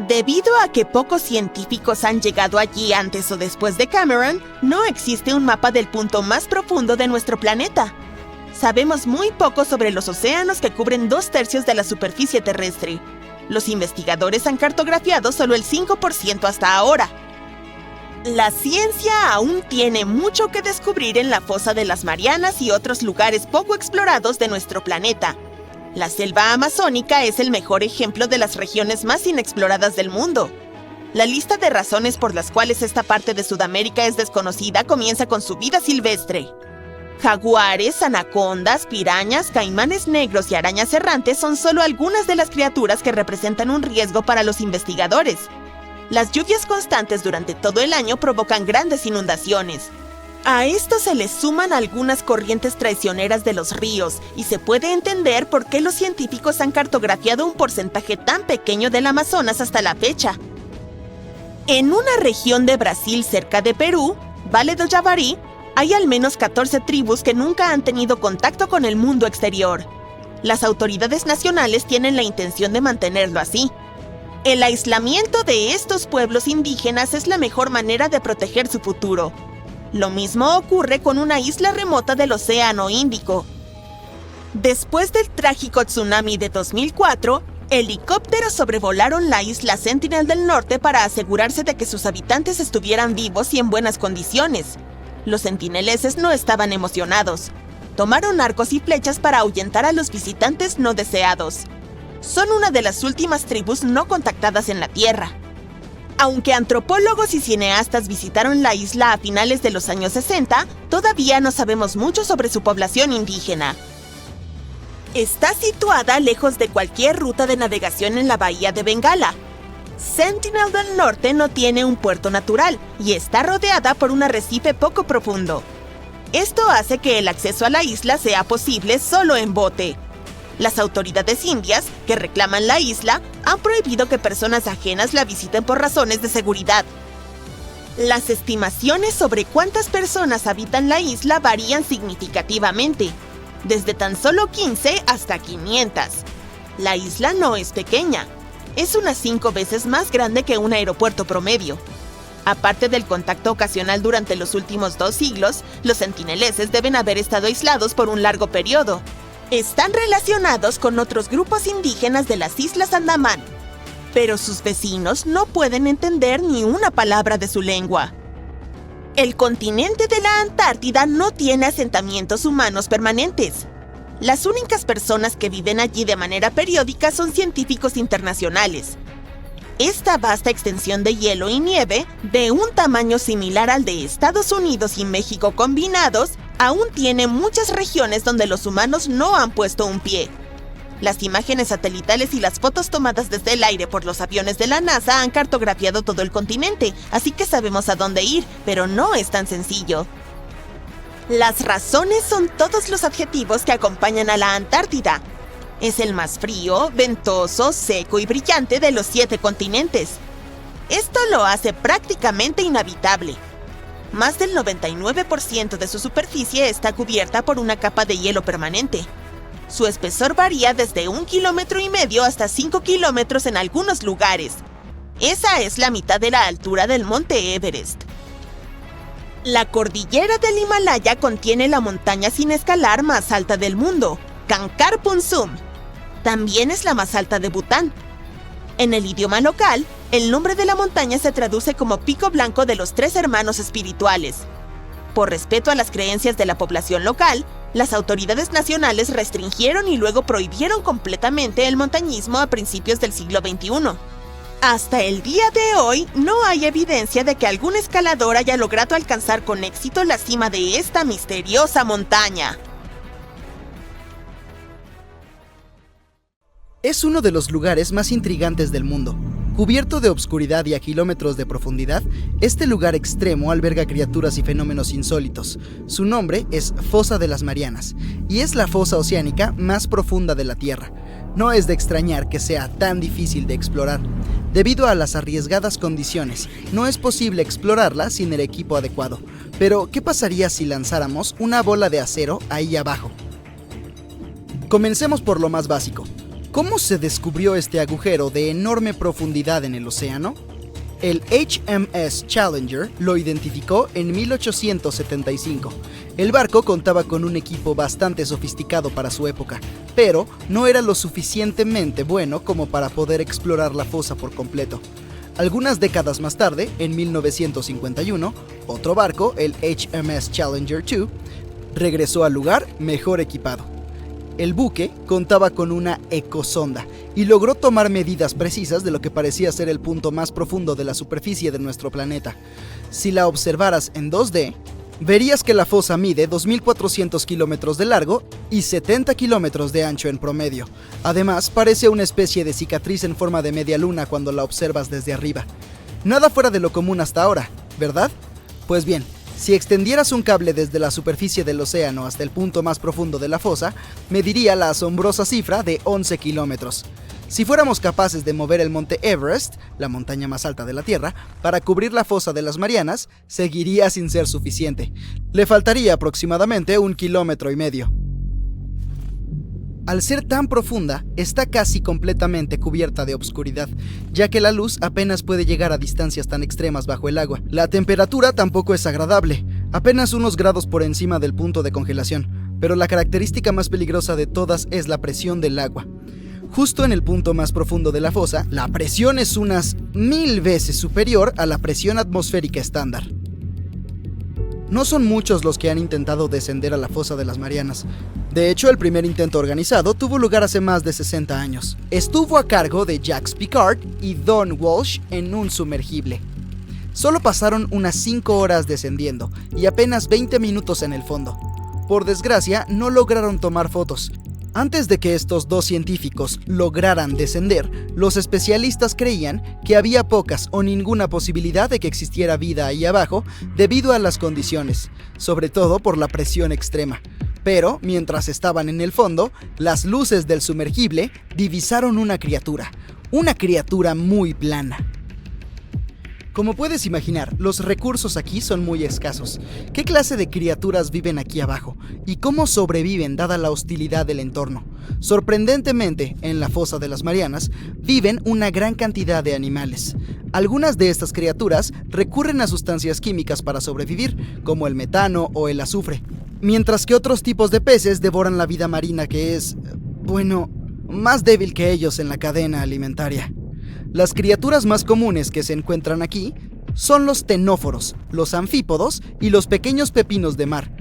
Debido a que pocos científicos han llegado allí antes o después de Cameron, no existe un mapa del punto más profundo de nuestro planeta. Sabemos muy poco sobre los océanos que cubren 2/3 de la superficie terrestre. Los investigadores han cartografiado solo el 5% hasta ahora. La ciencia aún tiene mucho que descubrir en la fosa de las Marianas y otros lugares poco explorados de nuestro planeta. La selva amazónica es el mejor ejemplo de las regiones más inexploradas del mundo. La lista de razones por las cuales esta parte de Sudamérica es desconocida comienza con su vida silvestre. Jaguares, anacondas, pirañas, caimanes negros y arañas errantes son solo algunas de las criaturas que representan un riesgo para los investigadores. Las lluvias constantes durante todo el año provocan grandes inundaciones. A esto se le suman algunas corrientes traicioneras de los ríos, y se puede entender por qué los científicos han cartografiado un porcentaje tan pequeño del Amazonas hasta la fecha. En una región de Brasil cerca de Perú, Vale do Javari, hay al menos 14 tribus que nunca han tenido contacto con el mundo exterior. Las autoridades nacionales tienen la intención de mantenerlo así. El aislamiento de estos pueblos indígenas es la mejor manera de proteger su futuro. Lo mismo ocurre con una isla remota del Océano Índico. Después del trágico tsunami de 2004, helicópteros sobrevolaron la isla Sentinel del Norte para asegurarse de que sus habitantes estuvieran vivos y en buenas condiciones. Los sentineleses no estaban emocionados. Tomaron arcos y flechas para ahuyentar a los visitantes no deseados. Son una de las últimas tribus no contactadas en la Tierra. Aunque antropólogos y cineastas visitaron la isla a finales de los años 60, todavía no sabemos mucho sobre su población indígena. Está situada lejos de cualquier ruta de navegación en la bahía de Bengala. Sentinel del Norte no tiene un puerto natural y está rodeada por un arrecife poco profundo. Esto hace que el acceso a la isla sea posible solo en bote. Las autoridades indias, que reclaman la isla, han prohibido que personas ajenas la visiten por razones de seguridad. Las estimaciones sobre cuántas personas habitan la isla varían significativamente, desde tan solo 15 hasta 500. La isla no es pequeña, es unas 5 veces más grande que un aeropuerto promedio. Aparte del contacto ocasional durante los últimos 2 siglos, los sentineleses deben haber estado aislados por un largo periodo. Están relacionados con otros grupos indígenas de las Islas Andamán, pero sus vecinos no pueden entender ni una palabra de su lengua. El continente de la Antártida no tiene asentamientos humanos permanentes. Las únicas personas que viven allí de manera periódica son científicos internacionales. Esta vasta extensión de hielo y nieve, de un tamaño similar al de Estados Unidos y México combinados, aún tiene muchas regiones donde los humanos no han puesto un pie. Las imágenes satelitales y las fotos tomadas desde el aire por los aviones de la NASA han cartografiado todo el continente, así que sabemos a dónde ir, pero no es tan sencillo. Las razones son todos los adjetivos que acompañan a la Antártida. Es el más frío, ventoso, seco y brillante de los 7 continentes. Esto lo hace prácticamente inhabitable. Más del 99% de su superficie está cubierta por una capa de hielo permanente. Su espesor varía desde 1,5 kilómetros hasta 5 kilómetros en algunos lugares. Esa es la mitad de la altura del monte Everest. La cordillera del Himalaya contiene la montaña sin escalar más alta del mundo, Kankar Punsum. También es la más alta de Bután. En el idioma local, el nombre de la montaña se traduce como Pico Blanco de los Tres Hermanos Espirituales. Por respeto a las creencias de la población local, las autoridades nacionales restringieron y luego prohibieron completamente el montañismo a principios del siglo XXI. Hasta el día de hoy, no hay evidencia de que algún escalador haya logrado alcanzar con éxito la cima de esta misteriosa montaña. Es uno de los lugares más intrigantes del mundo. Cubierto de obscuridad y a kilómetros de profundidad, este lugar extremo alberga criaturas y fenómenos insólitos. Su nombre es Fosa de las Marianas, y es la fosa oceánica más profunda de la Tierra. No es de extrañar que sea tan difícil de explorar. Debido a las arriesgadas condiciones, no es posible explorarla sin el equipo adecuado. Pero, ¿qué pasaría si lanzáramos una bola de acero ahí abajo? Comencemos por lo más básico. ¿Cómo se descubrió este agujero de enorme profundidad en el océano? El HMS Challenger lo identificó en 1875. El barco contaba con un equipo bastante sofisticado para su época, pero no era lo suficientemente bueno como para poder explorar la fosa por completo. Algunas décadas más tarde, en 1951, otro barco, el HMS Challenger II, regresó al lugar mejor equipado. El buque contaba con una ecosonda y logró tomar medidas precisas de lo que parecía ser el punto más profundo de la superficie de nuestro planeta. Si la observaras en 2D, verías que la fosa mide 2.400 kilómetros de largo y 70 kilómetros de ancho en promedio. Además, parece una especie de cicatriz en forma de media luna cuando la observas desde arriba. Nada fuera de lo común hasta ahora, ¿verdad? Pues bien, si extendieras un cable desde la superficie del océano hasta el punto más profundo de la fosa, mediría la asombrosa cifra de 11 kilómetros. Si fuéramos capaces de mover el monte Everest, la montaña más alta de la Tierra, para cubrir la fosa de las Marianas, seguiría sin ser suficiente. Le faltaría aproximadamente 1,5 kilómetros. Al ser tan profunda, está casi completamente cubierta de obscuridad, ya que la luz apenas puede llegar a distancias tan extremas bajo el agua. La temperatura tampoco es agradable, apenas unos grados por encima del punto de congelación, pero la característica más peligrosa de todas es la presión del agua. Justo en el punto más profundo de la fosa, la presión es unas 1000 veces superior a la presión atmosférica estándar. No son muchos los que han intentado descender a la fosa de las Marianas. De hecho, el primer intento organizado tuvo lugar hace más de 60 años. Estuvo a cargo de Jacques Piccard y Don Walsh en un sumergible. Solo pasaron unas 5 horas descendiendo y apenas 20 minutos en el fondo. Por desgracia, no lograron tomar fotos. Antes de que estos dos científicos lograran descender, los especialistas creían que había pocas o ninguna posibilidad de que existiera vida ahí abajo debido a las condiciones, sobre todo por la presión extrema. Pero, mientras estaban en el fondo, las luces del sumergible divisaron una criatura muy plana. Como puedes imaginar, los recursos aquí son muy escasos. ¿Qué clase de criaturas viven aquí abajo? ¿Y cómo sobreviven dada la hostilidad del entorno? Sorprendentemente, en la fosa de las Marianas, viven una gran cantidad de animales. Algunas de estas criaturas recurren a sustancias químicas para sobrevivir, como el metano o el azufre, mientras que otros tipos de peces devoran la vida marina que es, más débil que ellos en la cadena alimentaria. Las criaturas más comunes que se encuentran aquí son los ctenóforos, los anfípodos y los pequeños pepinos de mar.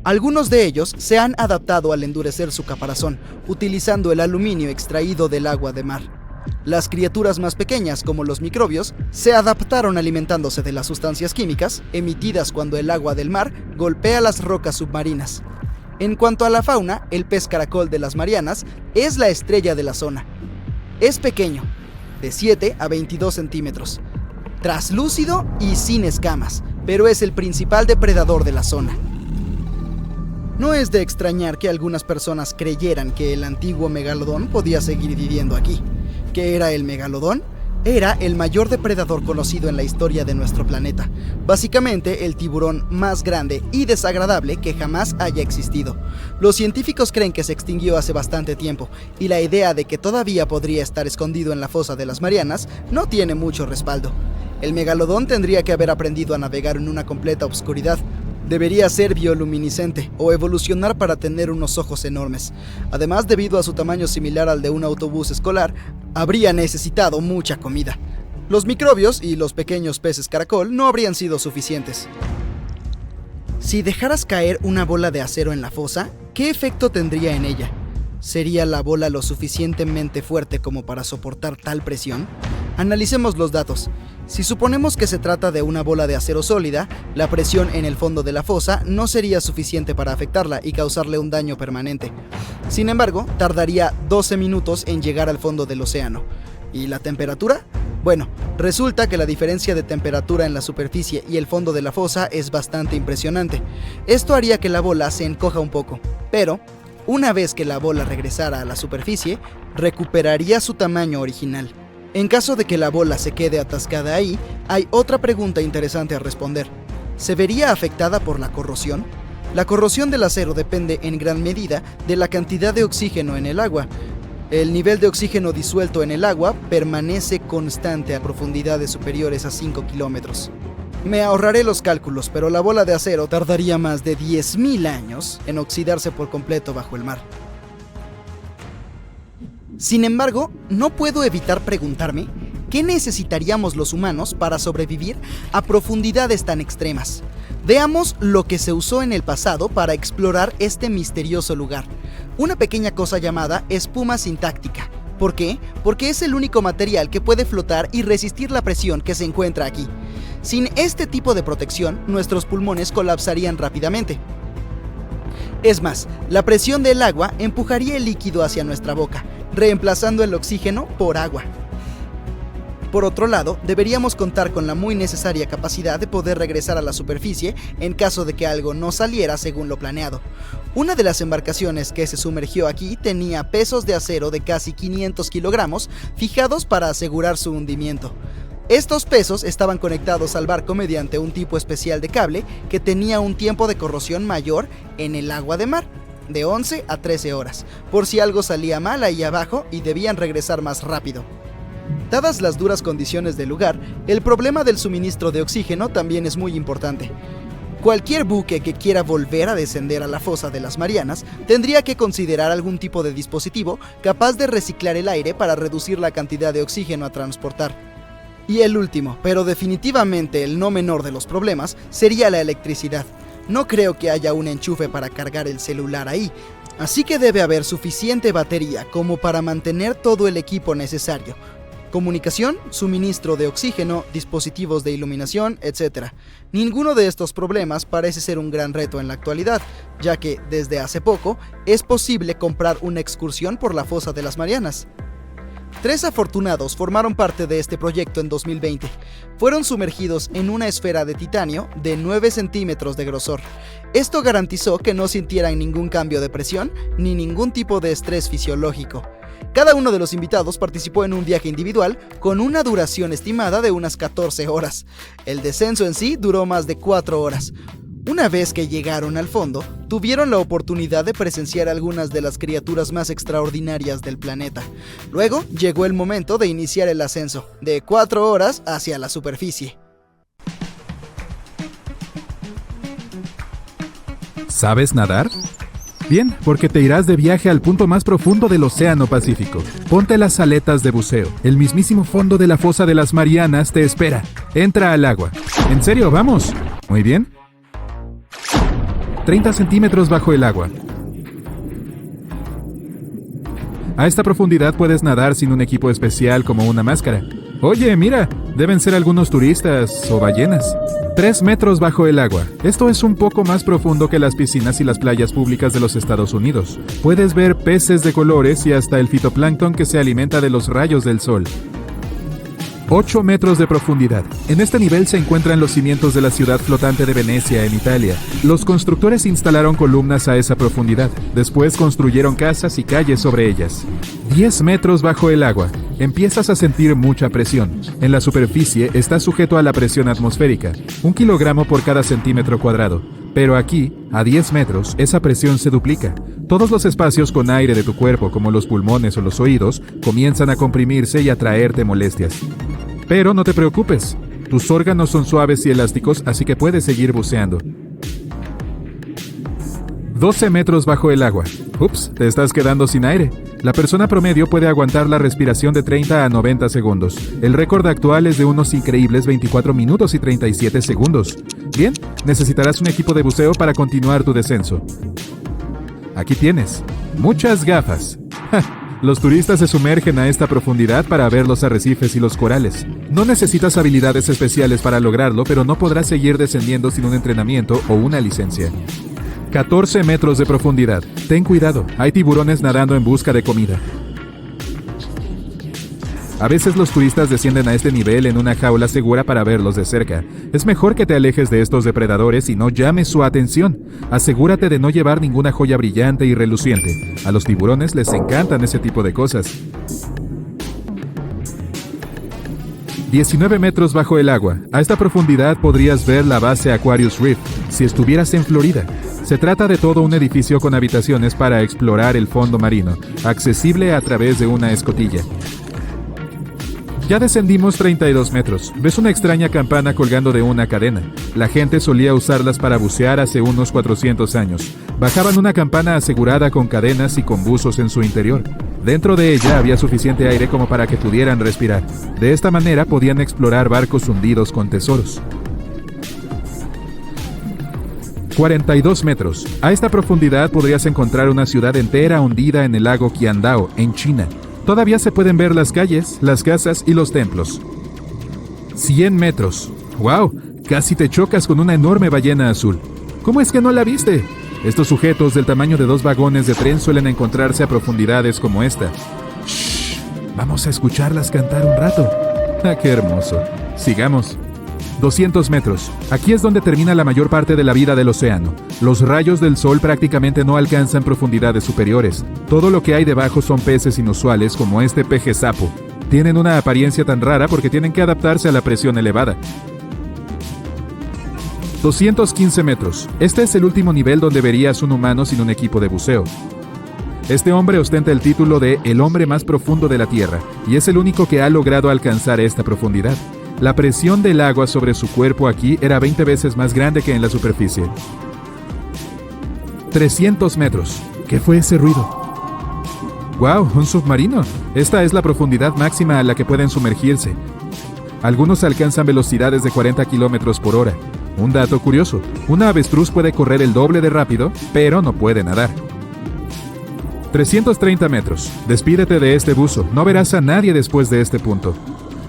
Algunos de ellos se han adaptado al endurecer su caparazón, utilizando el aluminio extraído del agua de mar. Las criaturas más pequeñas, como los microbios, se adaptaron alimentándose de las sustancias químicas emitidas cuando el agua del mar golpea las rocas submarinas. En cuanto a la fauna, el pez caracol de las Marianas es la estrella de la zona. Es pequeño, de 7 a 22 centímetros, traslúcido y sin escamas, pero es el principal depredador de la zona. No es de extrañar que algunas personas creyeran que el antiguo megalodón podía seguir viviendo aquí. ¿Qué era el megalodón? Era el mayor depredador conocido en la historia de nuestro planeta. Básicamente, el tiburón más grande y desagradable que jamás haya existido. Los científicos creen que se extinguió hace bastante tiempo, y la idea de que todavía podría estar escondido en la fosa de las Marianas no tiene mucho respaldo. El megalodón tendría que haber aprendido a navegar en una completa oscuridad. Debería ser bioluminiscente o evolucionar para tener unos ojos enormes. Además, debido a su tamaño similar al de un autobús escolar, habría necesitado mucha comida. Los microbios y los pequeños peces caracol no habrían sido suficientes. Si dejaras caer una bola de acero en la fosa, ¿qué efecto tendría en ella? ¿Sería la bola lo suficientemente fuerte como para soportar tal presión? Analicemos los datos. Si suponemos que se trata de una bola de acero sólida, la presión en el fondo de la fosa no sería suficiente para afectarla y causarle un daño permanente. Sin embargo, tardaría 12 minutos en llegar al fondo del océano. ¿Y la temperatura? Bueno, resulta que la diferencia de temperatura en la superficie y el fondo de la fosa es bastante impresionante. Esto haría que la bola se encoja un poco, pero una vez que la bola regresara a la superficie, recuperaría su tamaño original. En caso de que la bola se quede atascada ahí, hay otra pregunta interesante a responder. ¿Se vería afectada por la corrosión? La corrosión del acero depende en gran medida de la cantidad de oxígeno en el agua. El nivel de oxígeno disuelto en el agua permanece constante a profundidades superiores a 5 kilómetros. Me ahorraré los cálculos, pero la bola de acero tardaría más de 10.000 años en oxidarse por completo bajo el mar. Sin embargo, no puedo evitar preguntarme ¿qué necesitaríamos los humanos para sobrevivir a profundidades tan extremas? Veamos lo que se usó en el pasado para explorar este misterioso lugar. Una pequeña cosa llamada espuma sintáctica. ¿Por qué? Porque es el único material que puede flotar y resistir la presión que se encuentra aquí. Sin este tipo de protección, nuestros pulmones colapsarían rápidamente. Es más, la presión del agua empujaría el líquido hacia nuestra boca, reemplazando el oxígeno por agua. Por otro lado, deberíamos contar con la muy necesaria capacidad de poder regresar a la superficie en caso de que algo no saliera según lo planeado. Una de las embarcaciones que se sumergió aquí tenía pesos de acero de casi 500 kilogramos fijados para asegurar su hundimiento. Estos pesos estaban conectados al barco mediante un tipo especial de cable que tenía un tiempo de corrosión mayor en el agua de mar, de 11 a 13 horas, por si algo salía mal ahí abajo y debían regresar más rápido. Dadas las duras condiciones del lugar, el problema del suministro de oxígeno también es muy importante. Cualquier buque que quiera volver a descender a la fosa de las Marianas tendría que considerar algún tipo de dispositivo capaz de reciclar el aire para reducir la cantidad de oxígeno a transportar. Y el último, pero definitivamente el no menor de los problemas, sería la electricidad. No creo que haya un enchufe para cargar el celular ahí, así que debe haber suficiente batería como para mantener todo el equipo necesario. Comunicación, suministro de oxígeno, dispositivos de iluminación, etc. Ninguno de estos problemas parece ser un gran reto en la actualidad, ya que, desde hace poco, es posible comprar una excursión por la fosa de las Marianas. 3 afortunados formaron parte de este proyecto en 2020. Fueron sumergidos en una esfera de titanio de 9 centímetros de grosor. Esto garantizó que no sintieran ningún cambio de presión ni ningún tipo de estrés fisiológico. Cada uno de los invitados participó en un viaje individual con una duración estimada de unas 14 horas. El descenso en sí duró más de 4 horas. Una vez que llegaron al fondo, tuvieron la oportunidad de presenciar algunas de las criaturas más extraordinarias del planeta. Luego llegó el momento de iniciar el ascenso, de 4 horas hacia la superficie. ¿Sabes nadar? Bien, porque te irás de viaje al punto más profundo del Océano Pacífico. Ponte las aletas de buceo. El mismísimo fondo de la fosa de las Marianas te espera. Entra al agua. ¿En serio? ¡Vamos! Muy bien. 30 centímetros bajo el agua. A esta profundidad puedes nadar sin un equipo especial como una máscara. Oye, mira, deben ser algunos turistas o ballenas. 3 metros bajo el agua. Esto es un poco más profundo que las piscinas y las playas públicas de los Estados Unidos. Puedes ver peces de colores y hasta el fitoplancton que se alimenta de los rayos del sol. 8 metros de profundidad. En este nivel se encuentran los cimientos de la ciudad flotante de Venecia, en Italia. Los constructores instalaron columnas a esa profundidad. Después construyeron casas y calles sobre ellas. 10 metros bajo el agua. Empiezas a sentir mucha presión. En la superficie estás sujeto a la presión atmosférica, 1 kilogramo por cada centímetro cuadrado. Pero aquí, a 10 metros, esa presión se duplica. Todos los espacios con aire de tu cuerpo, como los pulmones o los oídos, comienzan a comprimirse y a traerte molestias. Pero no te preocupes, tus órganos son suaves y elásticos, así que puedes seguir buceando. 12 metros bajo el agua. Ups, te estás quedando sin aire. La persona promedio puede aguantar la respiración de 30 a 90 segundos. El récord actual es de unos increíbles 24 minutos y 37 segundos. Bien, necesitarás un equipo de buceo para continuar tu descenso. Aquí tienes. Muchas gafas. Los turistas se sumergen a esta profundidad para ver los arrecifes y los corales. No necesitas habilidades especiales para lograrlo, pero no podrás seguir descendiendo sin un entrenamiento o una licencia. 14 metros de profundidad. Ten cuidado, hay tiburones nadando en busca de comida. A veces los turistas descienden a este nivel en una jaula segura para verlos de cerca. Es mejor que te alejes de estos depredadores y no llames su atención. Asegúrate de no llevar ninguna joya brillante y reluciente. A los tiburones les encantan ese tipo de cosas. 19 metros bajo el agua. A esta profundidad podrías ver la base Aquarius Reef, si estuvieras en Florida. Se trata de todo un edificio con habitaciones para explorar el fondo marino, accesible a través de una escotilla. Ya descendimos 32 metros. Ves una extraña campana colgando de una cadena. La gente solía usarlas para bucear hace unos 400 años. Bajaban una campana asegurada con cadenas y con buzos en su interior. Dentro de ella había suficiente aire como para que pudieran respirar. De esta manera podían explorar barcos hundidos con tesoros. 42 metros. A esta profundidad podrías encontrar una ciudad entera hundida en el lago Qiandao, en China. Todavía se pueden ver las calles, las casas y los templos. 100 metros. ¡Wow! Casi te chocas con una enorme ballena azul. ¿Cómo es que no la viste? Estos sujetos del tamaño de 2 vagones de tren suelen encontrarse a profundidades como esta. ¡Shh! Vamos a escucharlas cantar un rato. ¡Ah, qué hermoso! Sigamos. 200 metros. Aquí es donde termina la mayor parte de la vida del océano. Los rayos del sol prácticamente no alcanzan profundidades superiores. Todo lo que hay debajo son peces inusuales como este peje sapo. Tienen una apariencia tan rara porque tienen que adaptarse a la presión elevada. 215 metros. Este es el último nivel donde verías un humano sin un equipo de buceo. Este hombre ostenta el título de el hombre más profundo de la Tierra y es el único que ha logrado alcanzar esta profundidad. La presión del agua sobre su cuerpo aquí era 20 veces más grande que en la superficie. 300 metros. ¿Qué fue ese ruido? ¡Wow! ¡Un submarino! Esta es la profundidad máxima a la que pueden sumergirse. Algunos alcanzan velocidades de 40 kilómetros por hora. Un dato curioso, una avestruz puede correr el doble de rápido, pero no puede nadar. 330 metros. Despídete de este buzo, no verás a nadie después de este punto.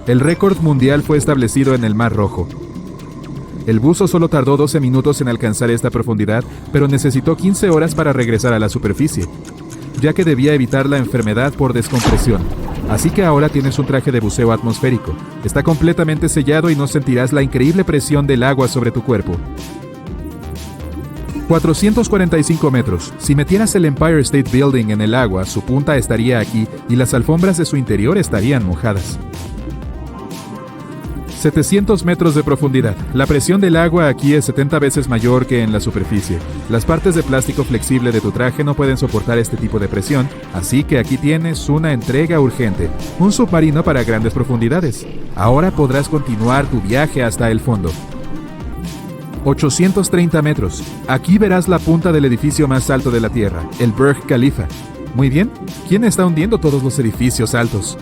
El récord mundial fue establecido en el Mar Rojo. El buzo solo tardó 12 minutos en alcanzar esta profundidad, pero necesitó 15 horas para regresar a la superficie, ya que debía evitar la enfermedad por descompresión. Así que ahora tienes un traje de buceo atmosférico. Está completamente sellado y no sentirás la increíble presión del agua sobre tu cuerpo. 445 metros. Si metieras el Empire State Building en el agua, su punta estaría aquí y las alfombras de su interior estarían mojadas. 700 metros de profundidad. La presión del agua aquí es 70 veces mayor que en la superficie. Las partes de plástico flexible de tu traje no pueden soportar este tipo de presión, así que aquí tienes una entrega urgente. Un submarino para grandes profundidades. Ahora podrás continuar tu viaje hasta el fondo. 830 metros. Aquí verás la punta del edificio más alto de la Tierra, el Burj Khalifa. Muy bien, ¿quién está hundiendo todos los edificios altos?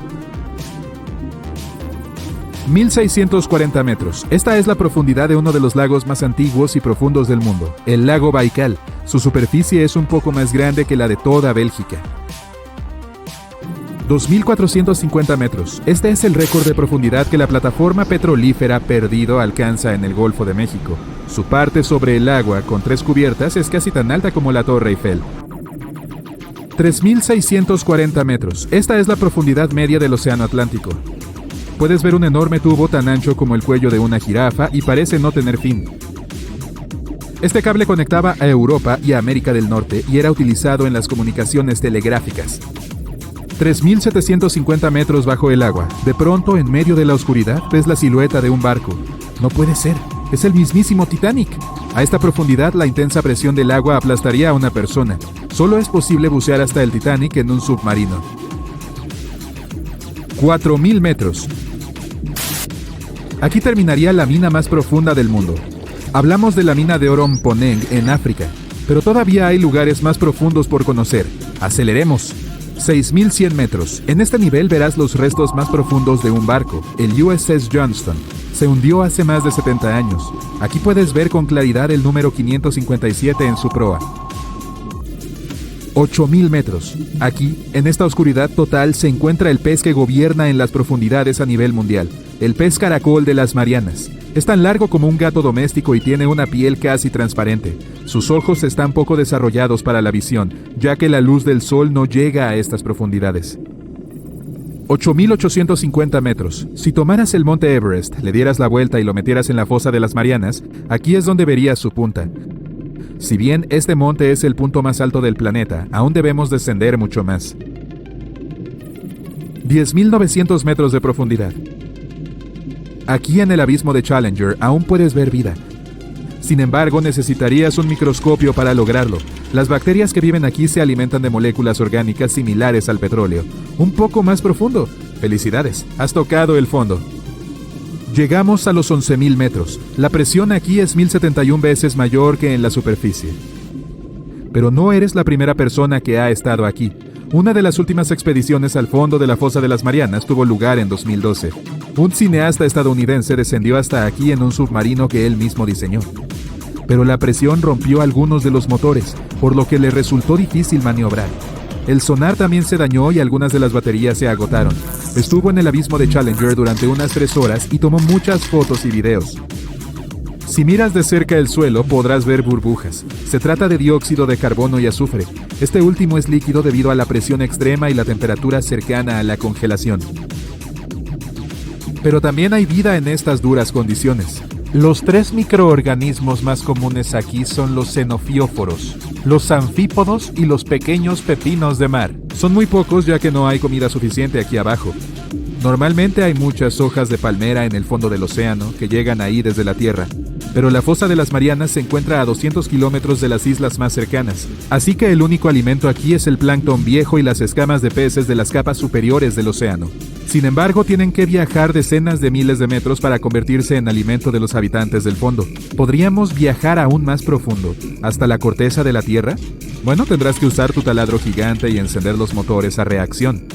1640 metros. Esta es la profundidad de uno de los lagos más antiguos y profundos del mundo, el lago Baikal. Su superficie es un poco más grande que la de toda Bélgica. 2450 metros. Este es el récord de profundidad que la plataforma petrolífera Perdido alcanza en el Golfo de México. Su parte sobre el agua, con 3 cubiertas, es casi tan alta como la Torre Eiffel. 3640 metros. Esta es la profundidad media del Océano Atlántico. Puedes ver un enorme tubo tan ancho como el cuello de una jirafa y parece no tener fin. Este cable conectaba a Europa y a América del Norte y era utilizado en las comunicaciones telegráficas. 3.750 metros bajo el agua. De pronto, en medio de la oscuridad, ves la silueta de un barco. No puede ser. Es el mismísimo Titanic. A esta profundidad, la intensa presión del agua aplastaría a una persona. Solo es posible bucear hasta el Titanic en un submarino. 4.000 metros. Aquí terminaría la mina más profunda del mundo. Hablamos de la mina de oro Mponeng en África, pero todavía hay lugares más profundos por conocer. Aceleremos. 6.100 metros. En este nivel verás los restos más profundos de un barco, el USS Johnston. Se hundió hace más de 70 años. Aquí puedes ver con claridad el número 557 en su proa. 8.000 metros. Aquí, en esta oscuridad total, se encuentra el pez que gobierna en las profundidades a nivel mundial, el pez caracol de las Marianas. Es tan largo como un gato doméstico y tiene una piel casi transparente. Sus ojos están poco desarrollados para la visión, ya que la luz del sol no llega a estas profundidades. 8.850 metros. Si tomaras el monte Everest, le dieras la vuelta y lo metieras en la fosa de las Marianas, aquí es donde verías su punta. Si bien este monte es el punto más alto del planeta, aún debemos descender mucho más. 10.900 metros de profundidad. Aquí en el abismo de Challenger aún puedes ver vida. Sin embargo, necesitarías un microscopio para lograrlo. Las bacterias que viven aquí se alimentan de moléculas orgánicas similares al petróleo. Un poco más profundo. Felicidades, has tocado el fondo. Llegamos a los 11.000 metros. La presión aquí es 1.071 veces mayor que en la superficie. Pero no eres la primera persona que ha estado aquí. Una de las últimas expediciones al fondo de la fosa de las Marianas tuvo lugar en 2012. Un cineasta estadounidense descendió hasta aquí en un submarino que él mismo diseñó. Pero la presión rompió algunos de los motores, por lo que le resultó difícil maniobrar. El sonar también se dañó y algunas de las baterías se agotaron. Estuvo en el abismo de Challenger durante unas 3 horas y tomó muchas fotos y videos. Si miras de cerca el suelo, podrás ver burbujas. Se trata de dióxido de carbono y azufre. Este último es líquido debido a la presión extrema y la temperatura cercana a la congelación. Pero también hay vida en estas duras condiciones. Los 3 microorganismos más comunes aquí son los xenofióforos, los anfípodos y los pequeños pepinos de mar. Son muy pocos ya que no hay comida suficiente aquí abajo. Normalmente hay muchas hojas de palmera en el fondo del océano que llegan ahí desde la Tierra, pero la fosa de las Marianas se encuentra a 200 kilómetros de las islas más cercanas, así que el único alimento aquí es el plancton viejo y las escamas de peces de las capas superiores del océano. Sin embargo, tienen que viajar decenas de miles de metros para convertirse en alimento de los habitantes del fondo. ¿Podríamos viajar aún más profundo, hasta la corteza de la Tierra? Bueno, tendrás que usar tu taladro gigante y encender los motores a reacción.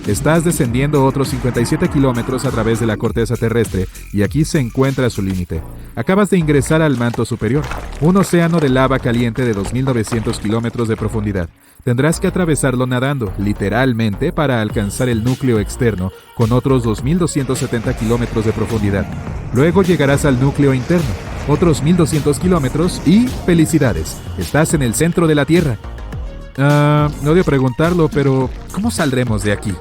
Estás descendiendo otros 57 kilómetros a través de la corteza terrestre y aquí se encuentra su límite. Acabas de ingresar al manto superior, un océano de lava caliente de 2.900 kilómetros de profundidad. Tendrás que atravesarlo nadando, literalmente, para alcanzar el núcleo externo con otros 2.270 kilómetros de profundidad. Luego llegarás al núcleo interno, otros 1.200 kilómetros y ¡felicidades! Estás en el centro de la Tierra. No odio preguntarlo, pero ¿cómo saldremos de aquí?